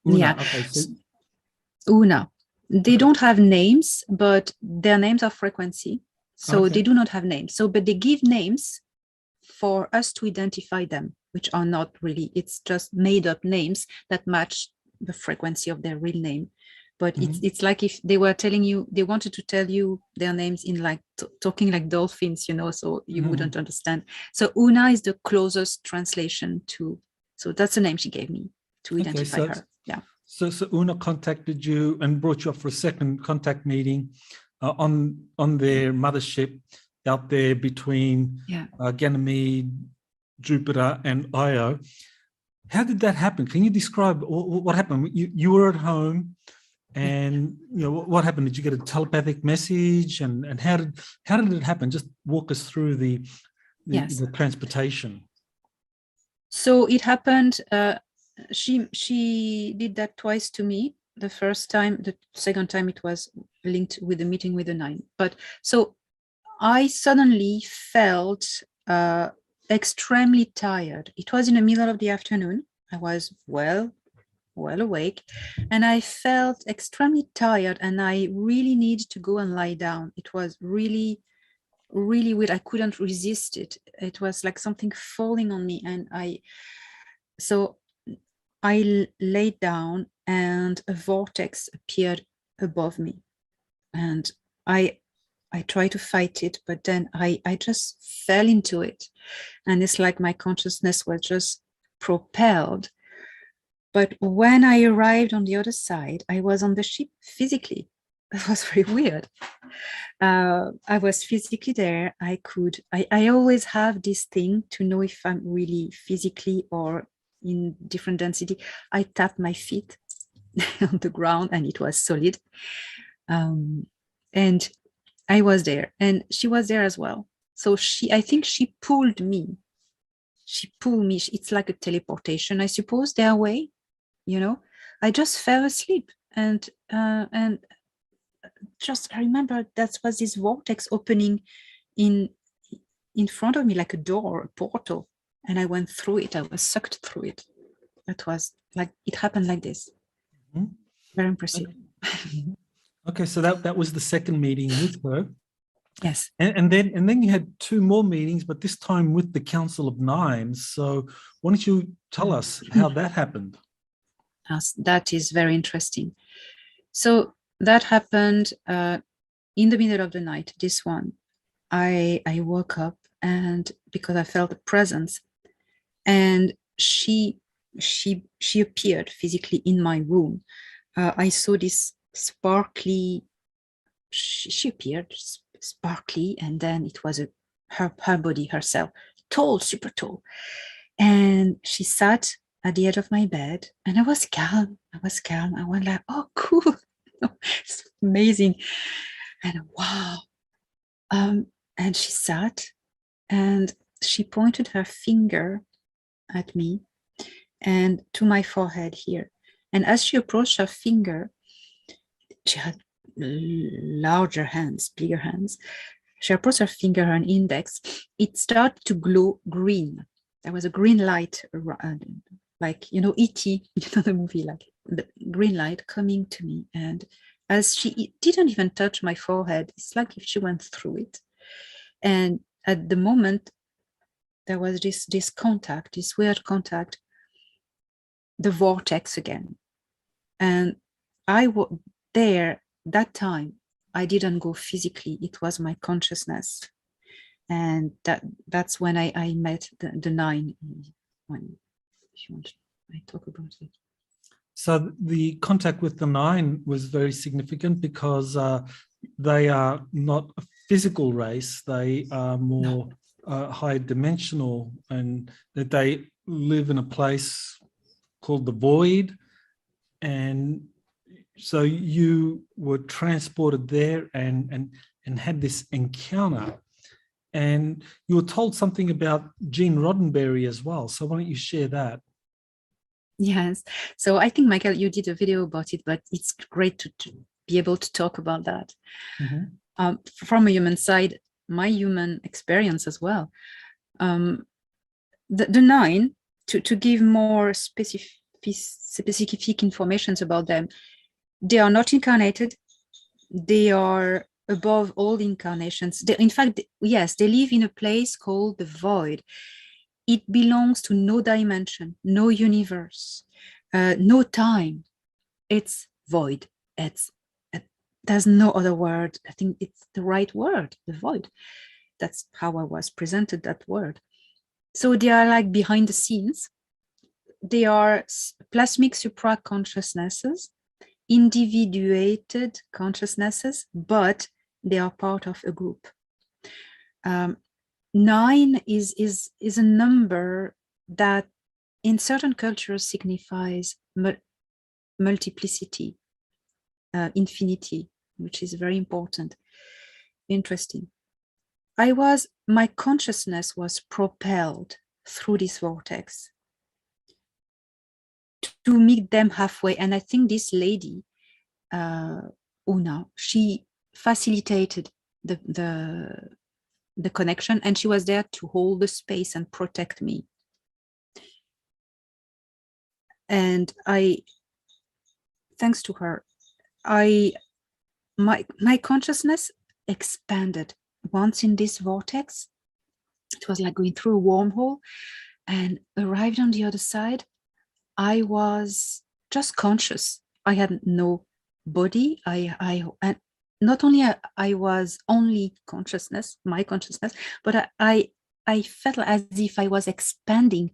Una. Yeah. Okay. So, Una. They okay. don't have names, but their names are frequency. So Okay. they do not have names. So, but they give names for us to identify them, which are not really, it's just made up names that match the frequency of their real name. But it's like if they were telling you, they wanted to tell you their names in like talking like dolphins, you know, so you wouldn't understand. So Una is the closest translation to, so that's the name she gave me to identify her. Yeah. So Una contacted you and brought you up for a second contact meeting on their mothership out there between Ganymede, Jupiter, and Io. How did that happen? Can you describe what happened? You were at home, and you know what happened? Did you get a telepathic message, and how did it happen? Just walk us through the transportation. So it happened. She did that twice to me. The first time, the second time it was linked with the meeting with the Nine. But so I suddenly felt extremely tired. It was in the middle of the afternoon. I was well awake, and I felt extremely tired, and I really needed to go and lie down. It was really weird. I couldn't resist it. It was like something falling on me, and so I laid down, and a vortex appeared above me, and I tried to fight it, but then I just fell into it, and it's like my consciousness was just propelled. But when I arrived on the other side, I was on the ship physically. It was very weird. I was physically there. I always have this thing to know if I'm really physically or in different density. I tapped my feet on the ground, and it was solid. And I was there, and she was there as well. So I think she pulled me. She pulled me. It's like a teleportation, I suppose, their way. You know, I just fell asleep, and just I remember that was this vortex opening in front of me like a door, a portal, and I went through it. I was sucked through it. That was like, it happened like this. Very impressive. Okay, so that was the second meeting with her. Yes. And then you had two more meetings, but this time with the Council of Nines. So why don't you tell us how that happened? That is very interesting. So that happened in the middle of the night. This one, I woke up, and because I felt a presence, and she appeared physically in my room. I saw this sparkly. She appeared sparkly, and then it was her body herself, tall, super tall, and she sat at the edge of my bed, and I was calm. I went like, oh, cool. It's amazing. And wow. And she sat, and she pointed her finger at me and to my forehead here. And as she approached her finger, she had larger hands, bigger hands. She approached her finger, her index. It started to glow green. There was a green light around, like, you know, E.T., you know, the movie, like the green light coming to me. And as she didn't even touch my forehead, it's like if she went through it. And at the moment, there was this contact, this weird contact, the vortex again. And I was there that time. I didn't go physically. It was my consciousness. And that's when I met the nine. When, if you want, I talk about it. So the contact with the nine was very significant because they are not a physical race. They are more high dimensional, and that they live in a place called the void. And so you were transported there and had this encounter. And you were told something about Gene Roddenberry as well. So why don't you share that? Yes. So I think, Michael, you did a video about it, but it's great to be able to talk about that. Mm-hmm. From a human side, my human experience as well. The nine, to give more specific information about them, they are not incarnated. They are above all incarnations. In fact, yes, they live in a place called the void. It belongs to no dimension, no universe, no time. It's void. There's no other word. I think it's the right word, the void. That's how I was presented that word. So they are like behind the scenes. They are plasmic supra-consciousnesses, individuated consciousnesses, but they are part of a group. 9 is a number that in certain cultures signifies multiplicity, infinity, which is very important, interesting. My consciousness was propelled through this vortex to meet them halfway. And I think this lady, Una, she facilitated the connection, and she was there to hold the space and protect me. And thanks to her, my consciousness expanded. Once in this vortex, it was like going through a wormhole, and arrived on the other side. I was just conscious. I had no body. And not only I was only consciousness, my consciousness, but I felt as if I was expanding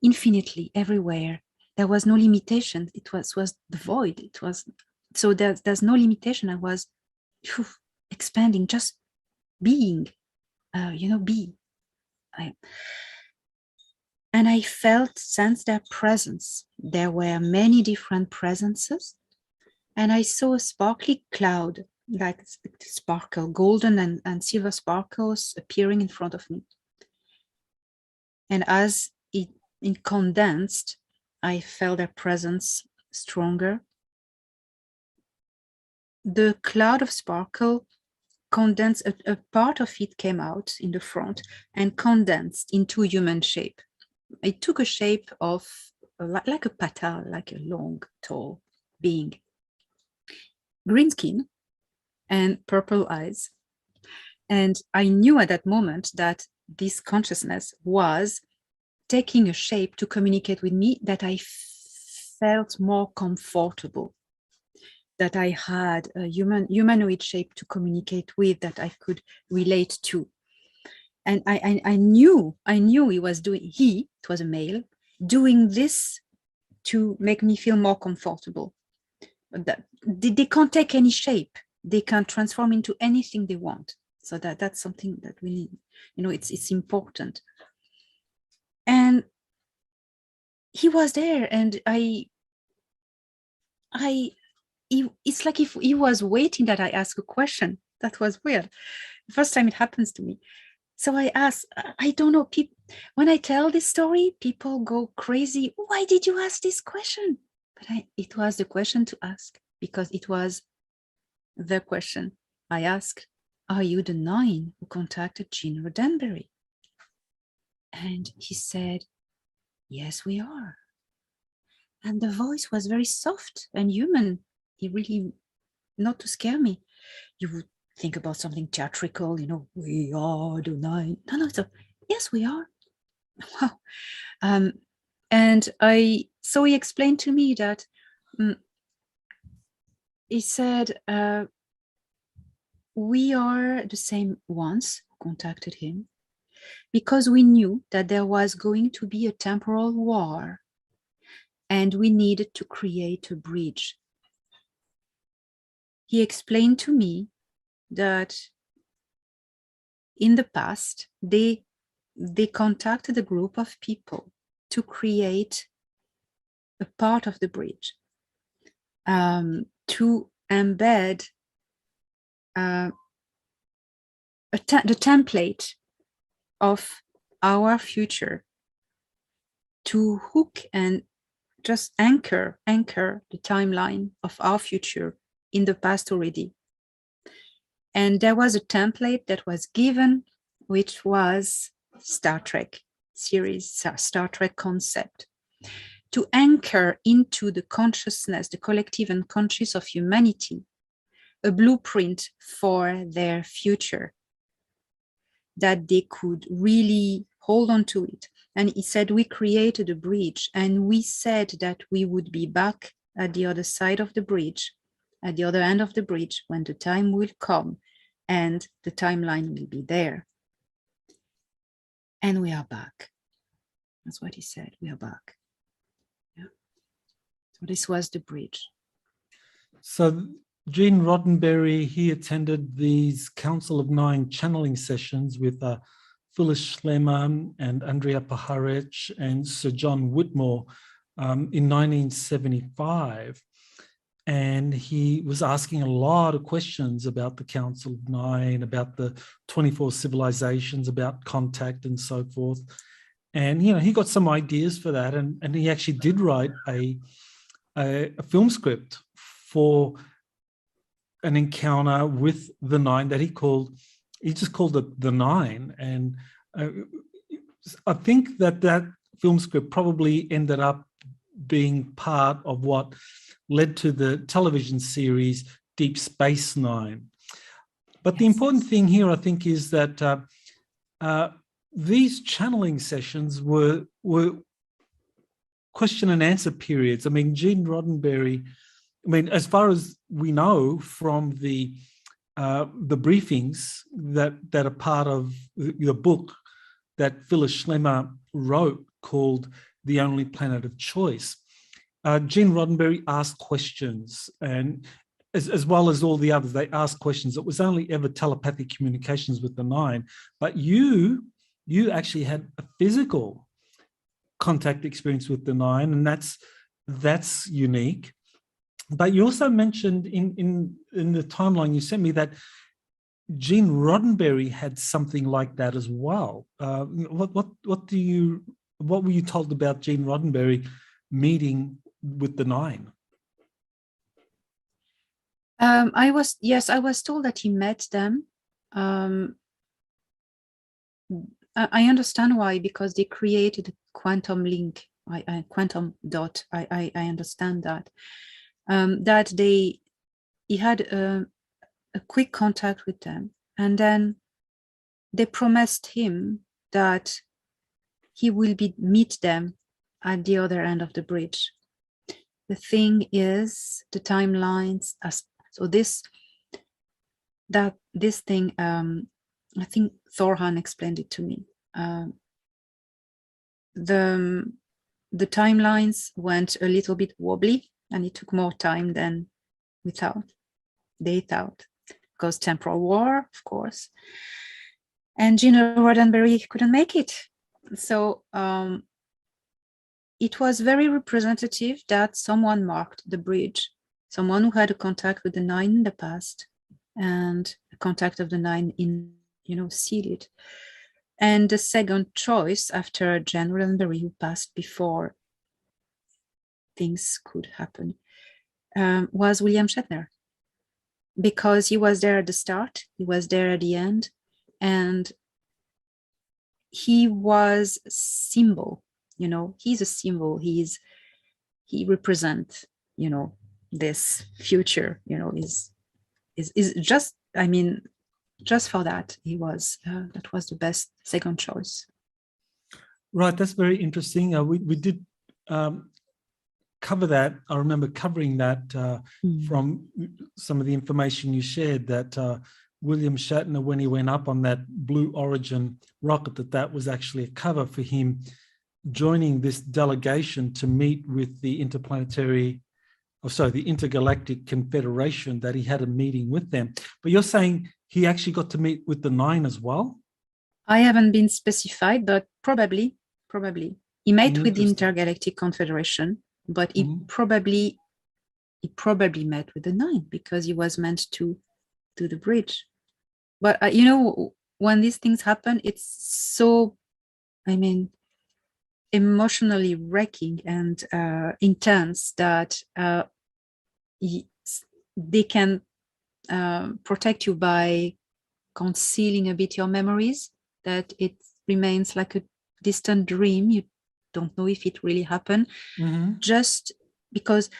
infinitely everywhere. There was no limitation. It was the void. It was, so there's no limitation. I was expanding, just being, be. And I sensed their presence. There were many different presences, and I saw a sparkly cloud, like sparkle, golden and silver sparkles appearing in front of me. And as it condensed, I felt their presence stronger. The cloud of sparkle condensed, a part of it came out in the front and condensed into human shape. It took a shape of like a pata, like a long, tall being. Green skin and purple eyes. And I knew at that moment that this consciousness was taking a shape to communicate with me, that I felt more comfortable, that I had a humanoid shape to communicate with, that I could relate to. And I knew it was a male, doing this to make me feel more comfortable. That they can't take any shape. They can transform into anything they want. So that's something that we need. It's important. And he was there, and it's like if he was waiting that I ask a question. That was weird. The first time it happens to me. So I asked, I don't know, when I tell this story, people go crazy. Why did you ask this question? But it was the question to ask, because it was the question I asked. Are you the 9 who contacted Gene Roddenberry? And he said, yes, we are. And the voice was very soft and human. He really, not to scare me. You would think about something theatrical, we are the 9. No, so yes, we are. Wow. And so he explained to me that he said, we are the same ones who contacted him because we knew that there was going to be a temporal war and we needed to create a bridge. He explained to me that in the past, they contacted a group of people to create a part of the bridge, to embed the template of our future, to hook and just anchor the timeline of our future in the past already. And there was a template that was given, which was Star Trek series, Star Trek concept, to anchor into the consciousness, the collective unconscious of humanity, a blueprint for their future, that they could really hold on to it. And he said, we created a bridge, and we said that we would be back at the other side of the bridge, at the other end of the bridge, when the time will come and the timeline will be there. And we are back. That's what he said, we are back. Yeah. So this was the bridge. So Gene Roddenberry, he attended these Council of Nine channeling sessions with Phyllis Schlemmer and Andrea Puharich and Sir John Whitmore in 1975. And he was asking a lot of questions about the Council of Nine, about the 24 civilizations, about contact and so forth. And, you know, he got some ideas for that. And he actually did write a film script for an encounter with the Nine that he just called it The Nine. And I think that film script probably ended up being part of what led to the television series Deep Space Nine. But the important thing here, I think, is that these channeling sessions were question and answer periods. I mean, Gene Roddenberry, as far as we know from the briefings that are part of the book that Phyllis Schlemmer wrote called The Only Planet of Choice, Gene Roddenberry asked questions, and as well as all the others, they asked questions. It was only ever telepathic communications with the Nine, but you actually had a physical contact experience with the Nine, and that's unique. But you also mentioned in the timeline you sent me that Gene Roddenberry had something like that as well. What were you told about Gene Roddenberry meeting with the Nine? I was told that he met them. I understand why, because they created a quantum link, quantum dot. I understand that. That he had a quick contact with them, and then they promised him that he will meet them at the other end of the bridge. The thing is, the timelines are so this thing. I think Thorhan explained it to me. The timelines went a little bit wobbly, and it took more time than they thought, because temporal war, of course. And Gene Roddenberry couldn't make it. So it was very representative that someone marked the bridge, someone who had a contact with the Nine in the past, and a contact of the Nine sealed it. And the second choice after Gene Roddenberry, who passed before things could happen, was William Shatner, because he was there at the start, he was there at the end, and he was a symbol. He's a symbol. He represents, this future. Is just. Just for that, that was the best second choice. Right, that's very interesting. We did cover that. I remember covering that from some of the information you shared, that William Shatner when he went up on that Blue Origin rocket, that was actually a cover for him joining this delegation to meet with the the Intergalactic Confederation, that he had a meeting with them. But you're saying he actually got to meet with the Nine as well? I haven't been specified, but probably. He met with the Interesting. Intergalactic Confederation, but he probably met with the Nine because he was meant to do the bridge. But when these things happen, it's so, emotionally wrecking and intense that they can protect you by concealing a bit your memories, that it remains like a distant dream. You don't know if it really happened, just because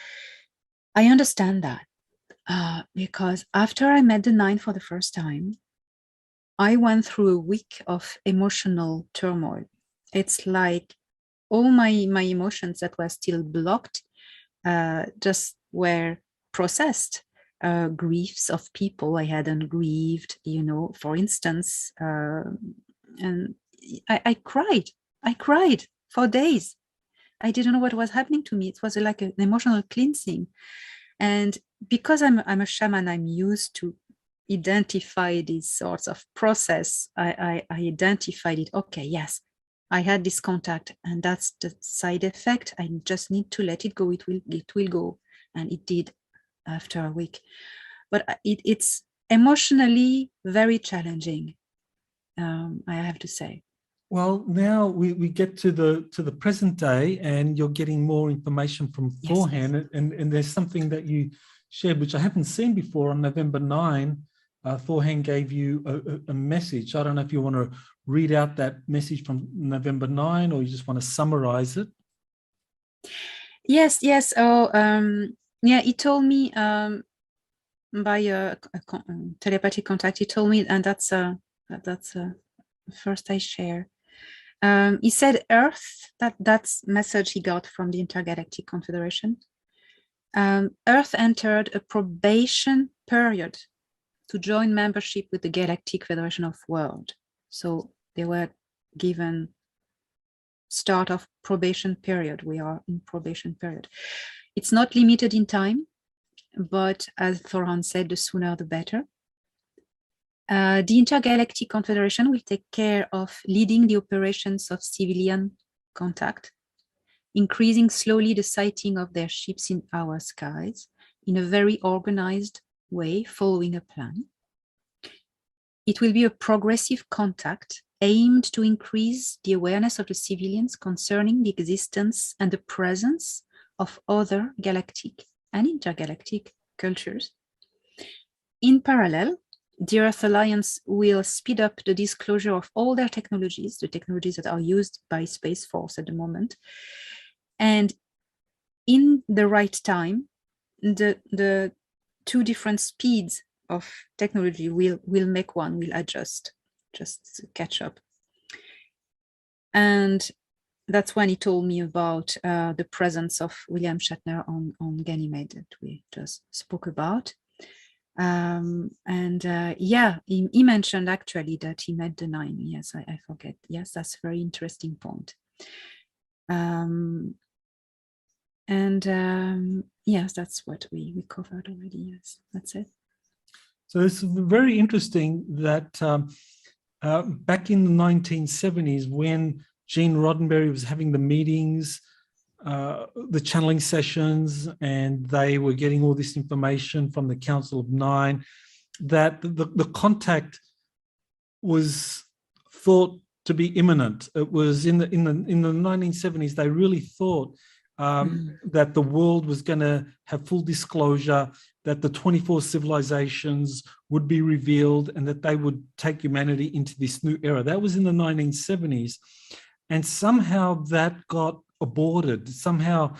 I understand that. Because after I met the Nine for the first time, I went through a week of emotional turmoil. It's like all my emotions that were still blocked just were processed. Griefs of people I hadn't grieved, for instance. And I cried. I cried for days. I didn't know what was happening to me. It was like an emotional cleansing. And because I'm a shaman, I'm used to identify these sorts of process. I identified it. Okay, yes, I had this contact, and that's the side effect. I just need to let it go. It will go, and it did after a week. But it's emotionally very challenging, I have to say. Well, now we get to the present day, and you're getting more information from Thorhan, and there's something that you shared which I haven't seen before. On November 9, Thorhan gave you a message. I don't know if you want to read out that message from November 9, or you just want to summarize it. Yes. He told me by a telepathic contact. He told me, and that's first I share. He said Earth, that's message he got from the Intergalactic Confederation. Earth entered a probation period to join membership with the Galactic Federation of World. So they were given start of probation period. We are in probation period. It's not limited in time, but as Thorhan said, the sooner the better. The Intergalactic Confederation will take care of leading the operations of civilian contact, increasing slowly the sighting of their ships in our skies in a very organized way, following a plan. It will be a progressive contact aimed to increase the awareness of the civilians concerning the existence and the presence of other galactic and intergalactic cultures. In parallel, the Earth Alliance will speed up the disclosure of all their technologies, the technologies that are used by Space Force at the moment. And in the right time, the two different speeds of technology will adjust, just to catch up. And that's when he told me about the presence of William Shatner on Ganymede that we just spoke about. He mentioned actually that he met the Nine. Yes, I forget. Yes, that's a very interesting point. Yes, that's what we covered already. Yes, that's it. So it's very interesting that back in the 1970s, when Gene Roddenberry was having the meetings, the channeling sessions, and they were getting all this information from the Council of Nine, that the contact was thought to be imminent. It was in the 1970s. They really thought that the world was going to have full disclosure, that the 24 civilizations would be revealed, and that they would take humanity into this new era. That was in the 1970s. And somehow that got aborted. Somehow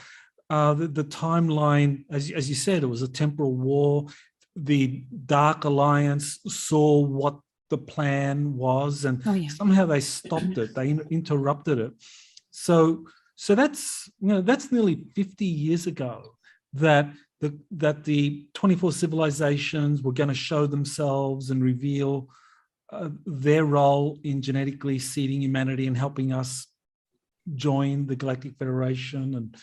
the timeline, as you said, it was a temporal war. The Dark Alliance saw what the plan was, and somehow they stopped it. They interrupted it. So that's nearly 50 years ago that that the 24 civilizations were going to show themselves and reveal their role in genetically seeding humanity and helping us join the Galactic Federation. And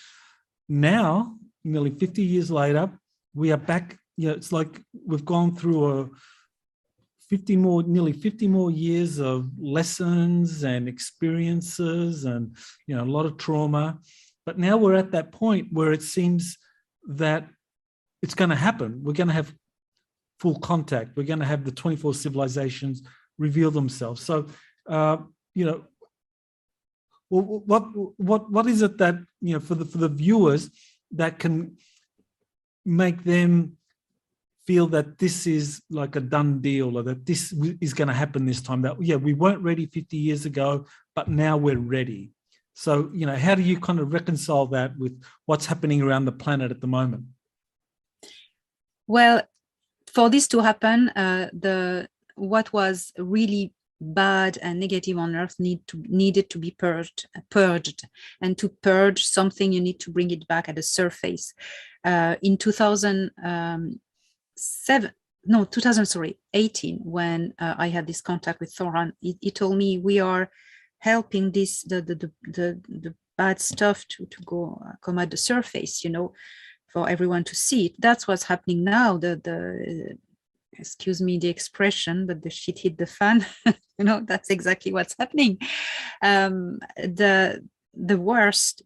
now, nearly 50 years later, we are back. It's like we've gone through nearly 50 more years of lessons and experiences and, a lot of trauma. But now we're at that point where it seems that it's going to happen. We're going to have full contact. We're going to have the 24 civilizations reveal themselves. So, what is it that, for the viewers that can make them feel that this is like a done deal, or that this is going to happen this time, that, we weren't ready 50 years ago, but now we're ready. So, how do you kind of reconcile that with what's happening around the planet at the moment? Well, for this to happen, what was really bad and negative on Earth needed to be purged. And to purge something, you need to bring it back at the surface. In 2018, when I had this contact with Thoran, he told me we are helping the bad stuff to come at the surface, for everyone to see it. That's what's happening now. Excuse me the expression, but the shit hit the fan. That's exactly what's happening. The worst,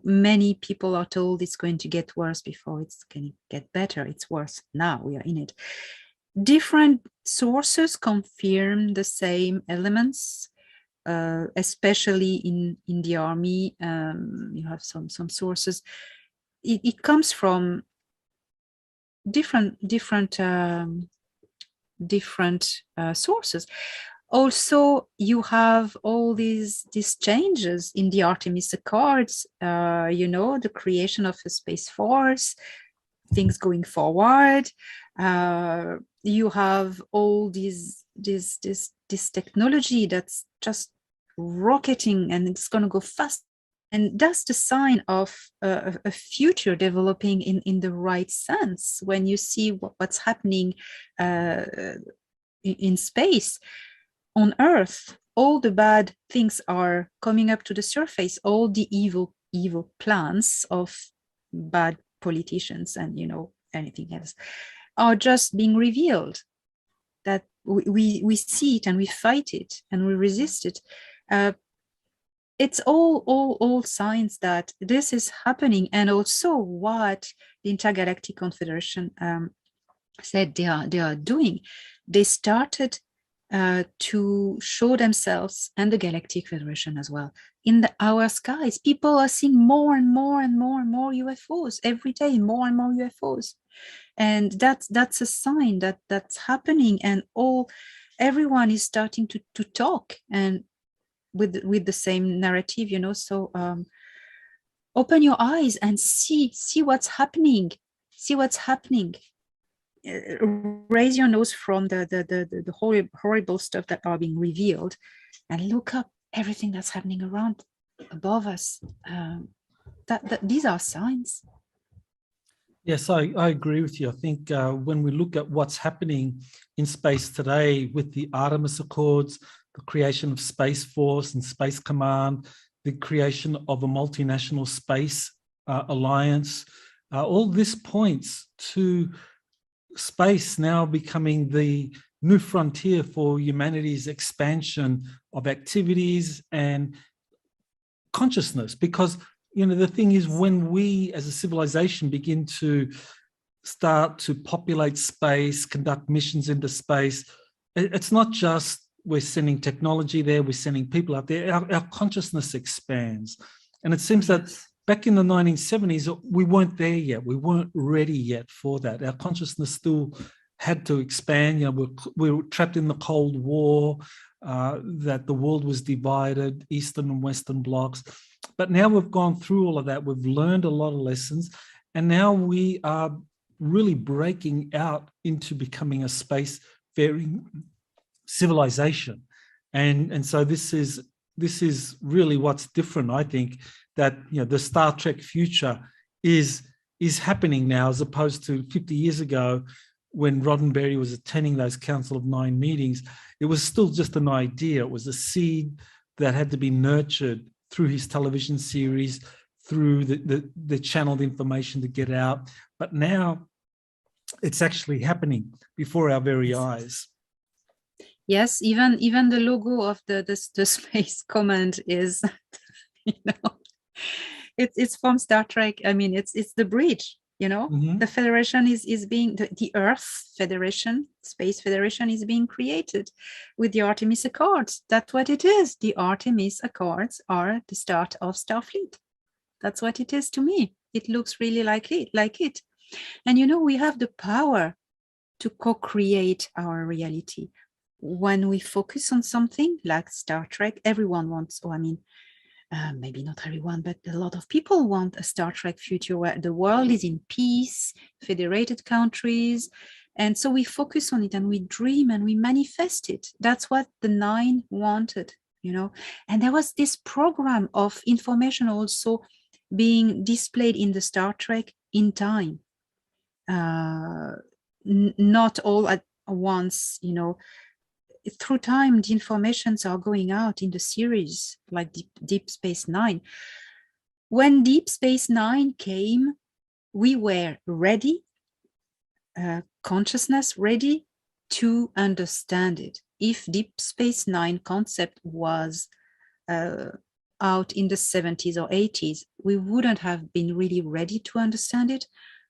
many people are told it's going to get worse before it's going to get better. It's worse now. We are in it. Different sources confirm the same elements, especially in the army. You have some sources. It comes from different sources. Also, you have all these changes in the Artemis Accords, the creation of a space force, things going forward. You have all this technology that's just rocketing, and it's going to go fast. And that's the sign of a future developing in the right sense. When you see what's happening in space, on Earth, all the bad things are coming up to the surface. All the evil plans of bad politicians and anything else are just being revealed. That we see it and we fight it and we resist it. It's all signs that this is happening, and also what the Intergalactic Confederation said they are doing. They started to show themselves, and the Galactic Federation as well, in our skies. People are seeing more and more and more and more UFOs every day, more and more UFOs, and that's a sign that that's happening, and everyone is starting to talk and with the same narrative, So open your eyes and see what's happening. See what's happening. Raise your nose from the horrible stuff that are being revealed, and look up everything that's happening around, above us. That these are signs. Yes, I agree with you. I think when we look at what's happening in space today with the Artemis Accords, the creation of Space Force and Space Command, the creation of a multinational space alliance, all this points to space now becoming the new frontier for humanity's expansion of activities and consciousness. Because, the thing is, when we as a civilization begin to start to populate space, conduct missions into space, it's not just we're sending technology there, we're sending people out there, our consciousness expands. And it seems that back in the 1970s, we weren't there yet. We weren't ready yet for that. Our consciousness still had to expand. We were trapped in the Cold War, that the world was divided, Eastern and Western blocks. But now we've gone through all of that. We've learned a lot of lessons. And now we are really breaking out into becoming a space-faring civilization. And so this is really what's different. I think that the Star Trek future is is happening now, as opposed to 50 years ago when Roddenberry was attending those Council of Nine meetings. It was still just an idea. It was a seed that had to be nurtured through his television series, through the channeled information to get out. But now it's actually happening before our very eyes. Yes, even the logo of the Space Command is, it's from Star Trek. I mean, it's the bridge. The Federation is being the Earth Federation, Space Federation is being created with the Artemis Accords. That's what it is. The Artemis Accords are the start of Starfleet. That's what it is to me. It looks really like it. And we have the power to co-create our reality. When we focus on something like Star Trek, everyone wants, maybe not everyone, but a lot of people want a Star Trek future where the world is in peace, federated countries. And so we focus on it and we dream and we manifest it. That's what the Nine wanted, And there was this program of information also being displayed in the Star Trek in time. Not all at once, through time, the informations are going out in the series, like Deep Space Nine. When Deep Space Nine came, we were ready, consciousness ready to understand it. If Deep Space Nine concept was out in the 70s or 80s, we wouldn't have been really ready to understand it.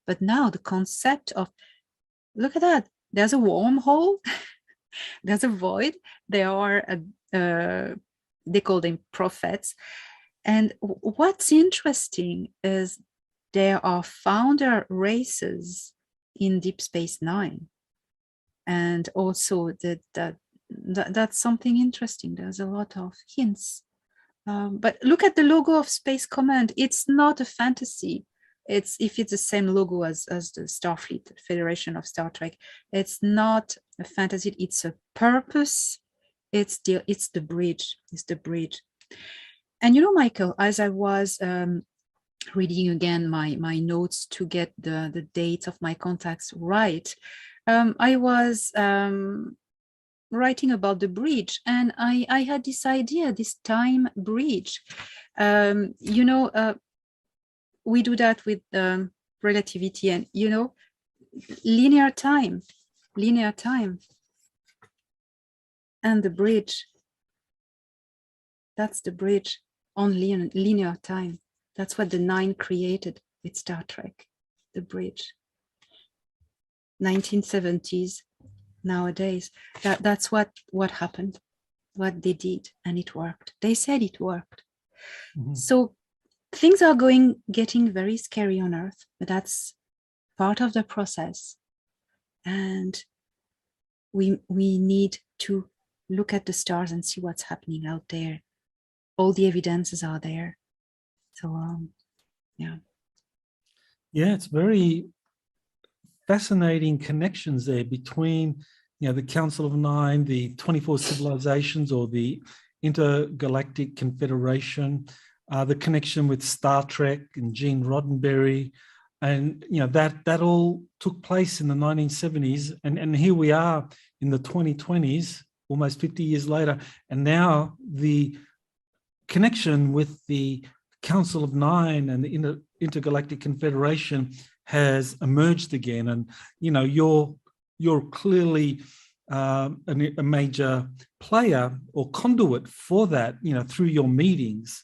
But now the concept of, look at that, there's a wormhole, there's a void, there are, they call them prophets. And what's interesting is there are founder races in Deep Space Nine. And also that's something interesting. There's a lot of hints. But look at the logo of Space Command. It's not a fantasy. If it's the same logo as the Starfleet Federation of Star Trek, it's not a fantasy. It's a purpose. It's the bridge. It's the bridge. And Michael, as I was reading again my notes to get the dates of my contacts right, I was writing about the bridge, and I had this idea, this time bridge. We do that with relativity and, linear time, and the bridge. That's the bridge on linear time. That's what the Nine created with Star Trek, the bridge. 1970s, nowadays, that's what happened, what they did, and it worked. They said it worked. Mm-hmm. So things are getting very scary on Earth, but that's part of the process. And we need to look at the stars and see what's happening out there. All the evidences are there. So, yeah. Yeah, it's very fascinating connections there between, the Council of Nine, the 24 civilizations, or the Intergalactic Confederation, the connection with Star Trek and Gene Roddenberry, and that all took place in the 1970s, and here we are in the 2020s, almost 50 years later, and now the connection with the Council of Nine and the Intergalactic Confederation has emerged again, and you're clearly a major player or conduit for that, through your meetings.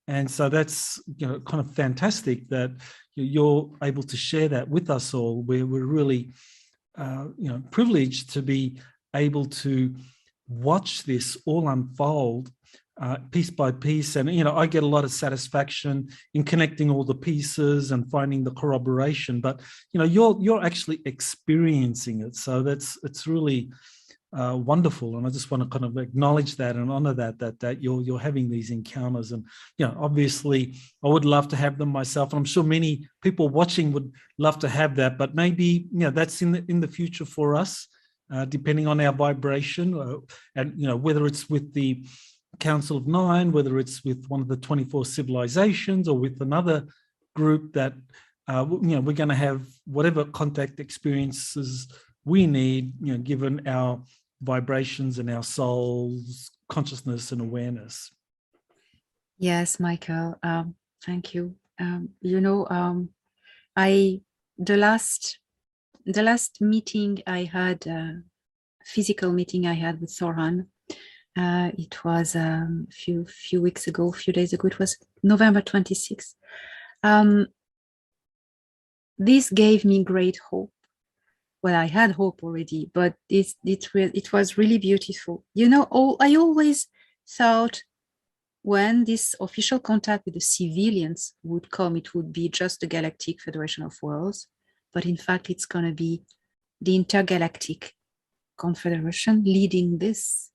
And so that's kind of fantastic that you're able to share that with us all. We're really privileged to be able to watch this all unfold piece by piece. And I get a lot of satisfaction in connecting all the pieces and finding the corroboration. But you're actually experiencing it, so it's really wonderful, and I just want to kind of acknowledge that and honor that you're having these encounters. And obviously I would love to have them myself, and I'm sure many people watching would love to have that, but maybe that's in the future for us, depending on our vibration, and whether it's with the Council of Nine, whether it's with one of the 24 civilizations, or with another group that we're going to have whatever contact experiences we need, given our vibrations and our soul's consciousness and awareness. Yes, Michael. Thank you. The last meeting I had, physical meeting I had with Thorhan, it was a few weeks ago, a few days ago. It was November 26th. This gave me great hope. Well, I had hope already, but it was really beautiful. I always thought when this official contact with the civilians would come, it would be just the Galactic Federation of Worlds. But in fact, it's going to be the Intergalactic Confederation leading this,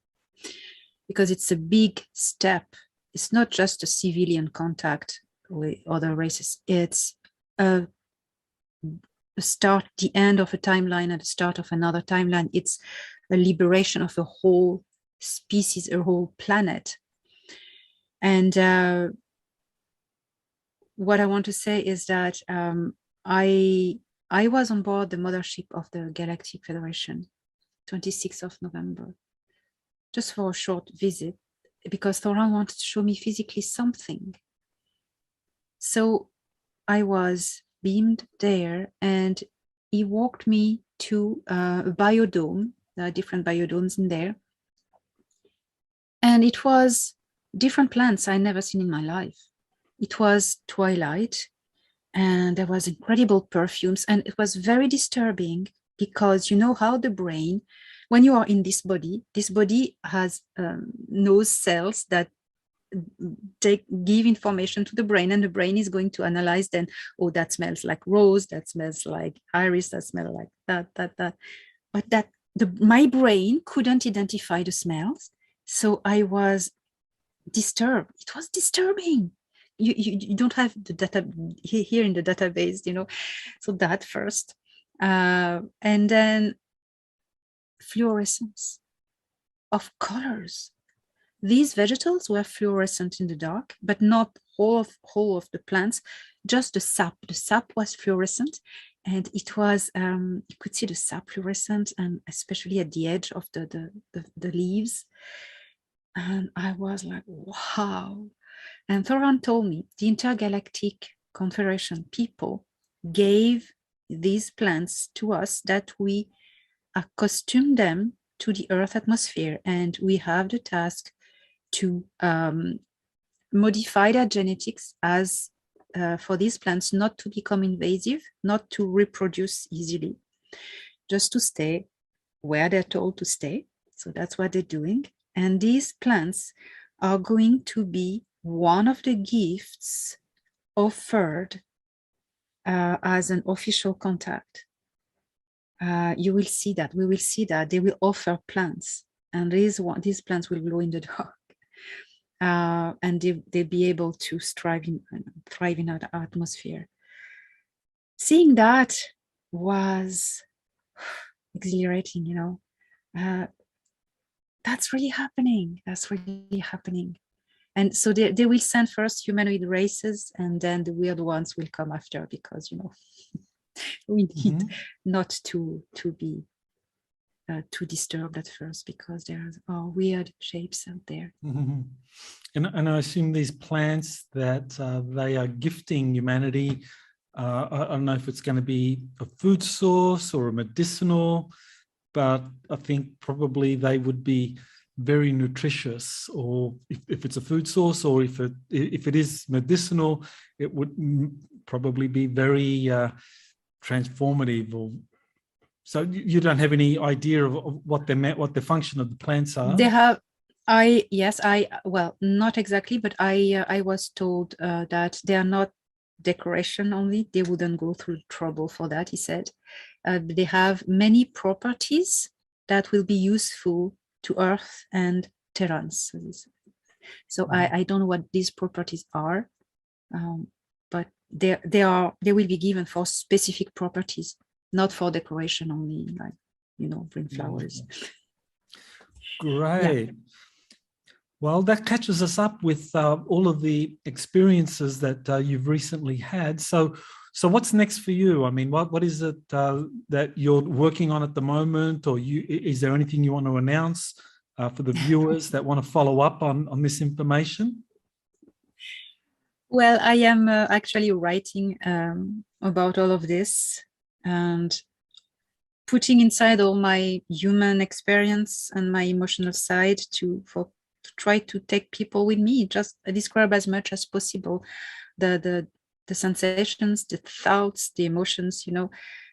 because it's a big step. It's not just a civilian contact with other races. It's a start, the end of a timeline and the start of another timeline. It's a liberation of a whole species, a whole planet. And what I want to say is that I was on board the mothership of the Galactic Federation, 26th of November, just for a short visit, because Thorhan wanted to show me physically something. So I was beamed there, and he walked me to a biodome. There are different biodomes in there. And it was different plants I never seen in my life. It was twilight, and there was incredible perfumes, and it was very disturbing, because you know how the brain, when you are in this body has nose cells that give information to the brain, and the brain is going to analyze then, oh, that smells like rose, that smells like iris, that smells like that. But my brain couldn't identify the smells, so I was disturbed. It was disturbing. You don't have the data here in the database, so that first, and then fluorescence of colors. These vegetables were fluorescent in the dark, but not whole of the plants, just the sap. The sap was fluorescent, and it was you could see the sap fluorescent, and especially at the edge of the leaves. And I was like, wow. And Thorhan told me the Intergalactic Confederation people gave these plants to us, that we accustom them to the Earth atmosphere, and we have the task to modify their genetics as for these plants not to become invasive, not to reproduce easily, just to stay where they're told to stay. So that's what they're doing. And these plants are going to be one of the gifts offered as an official contact. You will see that. We will see that they will offer plants, and these plants will glow in the dark, and they'll be able to thrive in our atmosphere. Seeing that was exhilarating, that's really happening. And so they will send first humanoid races, and then the weird ones will come after, because we need not to be too disturbed at first, because there are weird shapes out there. And I assume these plants that they are gifting humanity, I don't know if it's going to be a food source or a medicinal, but I think probably they would be very nutritious, or if it's a food source, or if it is medicinal, it would probably be very transformative. So you don't have any idea of what the function of the plants are? They have. Well, not exactly, but I was told that they are not decoration only. They wouldn't go through trouble for that, he said. They have many properties that will be useful to Earth and Terrans. So I don't know what these properties are, but they will be given for specific properties, not for decoration only, like bring flowers. Great. Yeah. Well, that catches us up with all of the experiences that you've recently had. So So what's next for you? I mean, what is it that you're working on at the moment, or is there anything you want to announce for the viewers that want to follow up on this information? Well, I am actually writing about all of this and putting inside all my human experience and my emotional side to try to take people with me, just describe as much as possible the sensations, the thoughts, the emotions,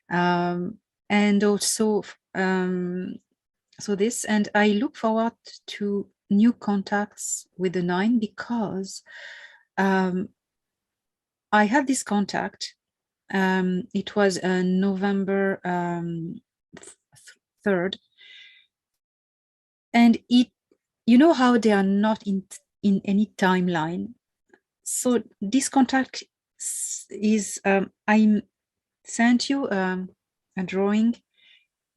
and also so this, and I look forward to new contacts with the 9 because I had this contact. It was November 3rd, and you know how they are not in any timeline. So this contact is I sent you a drawing.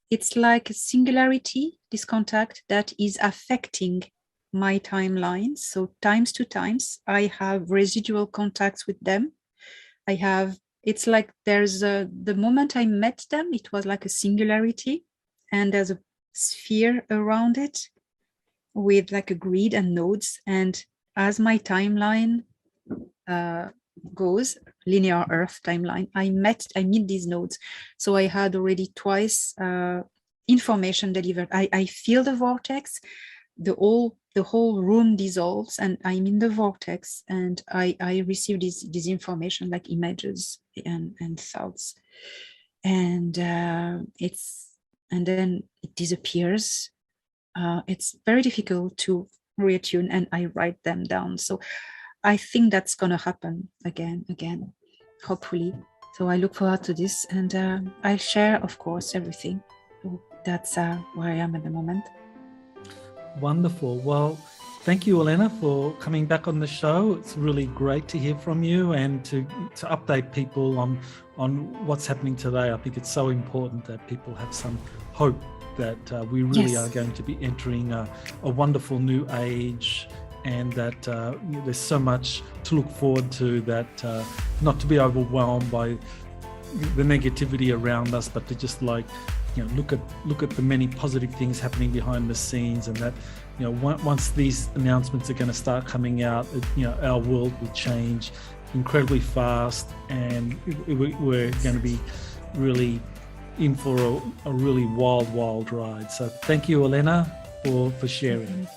It's like a singularity, this contact that is affecting my timeline. So times to times, I have residual contacts with them. It's like there's the moment I met them, it was like a singularity, and there's a sphere around it with like a grid and nodes. And as my timeline goes, linear Earth timeline, I meet these nodes. So I had already twice information delivered. I feel the vortex, the whole room dissolves, and I'm in the vortex, and I receive this information like images and thoughts, and then it disappears. It's very difficult to reattune, and I write them down. So I think that's gonna happen again, hopefully. So I look forward to this, and I'll share, of course, everything. So that's where I am at the moment. Wonderful. Well, thank you, Elena, for coming back on the show. It's really great to hear from you and to update people on what's happening today. I think it's so important that people have some hope that we really are going to be entering a wonderful new age, and that there's so much to look forward to, that not to be overwhelmed by the negativity around us, but to just look at the many positive things happening behind the scenes, and that once these announcements are going to start coming out, our world will change incredibly fast, and we're going to be really in for a really wild ride. So thank you, Elena, for sharing.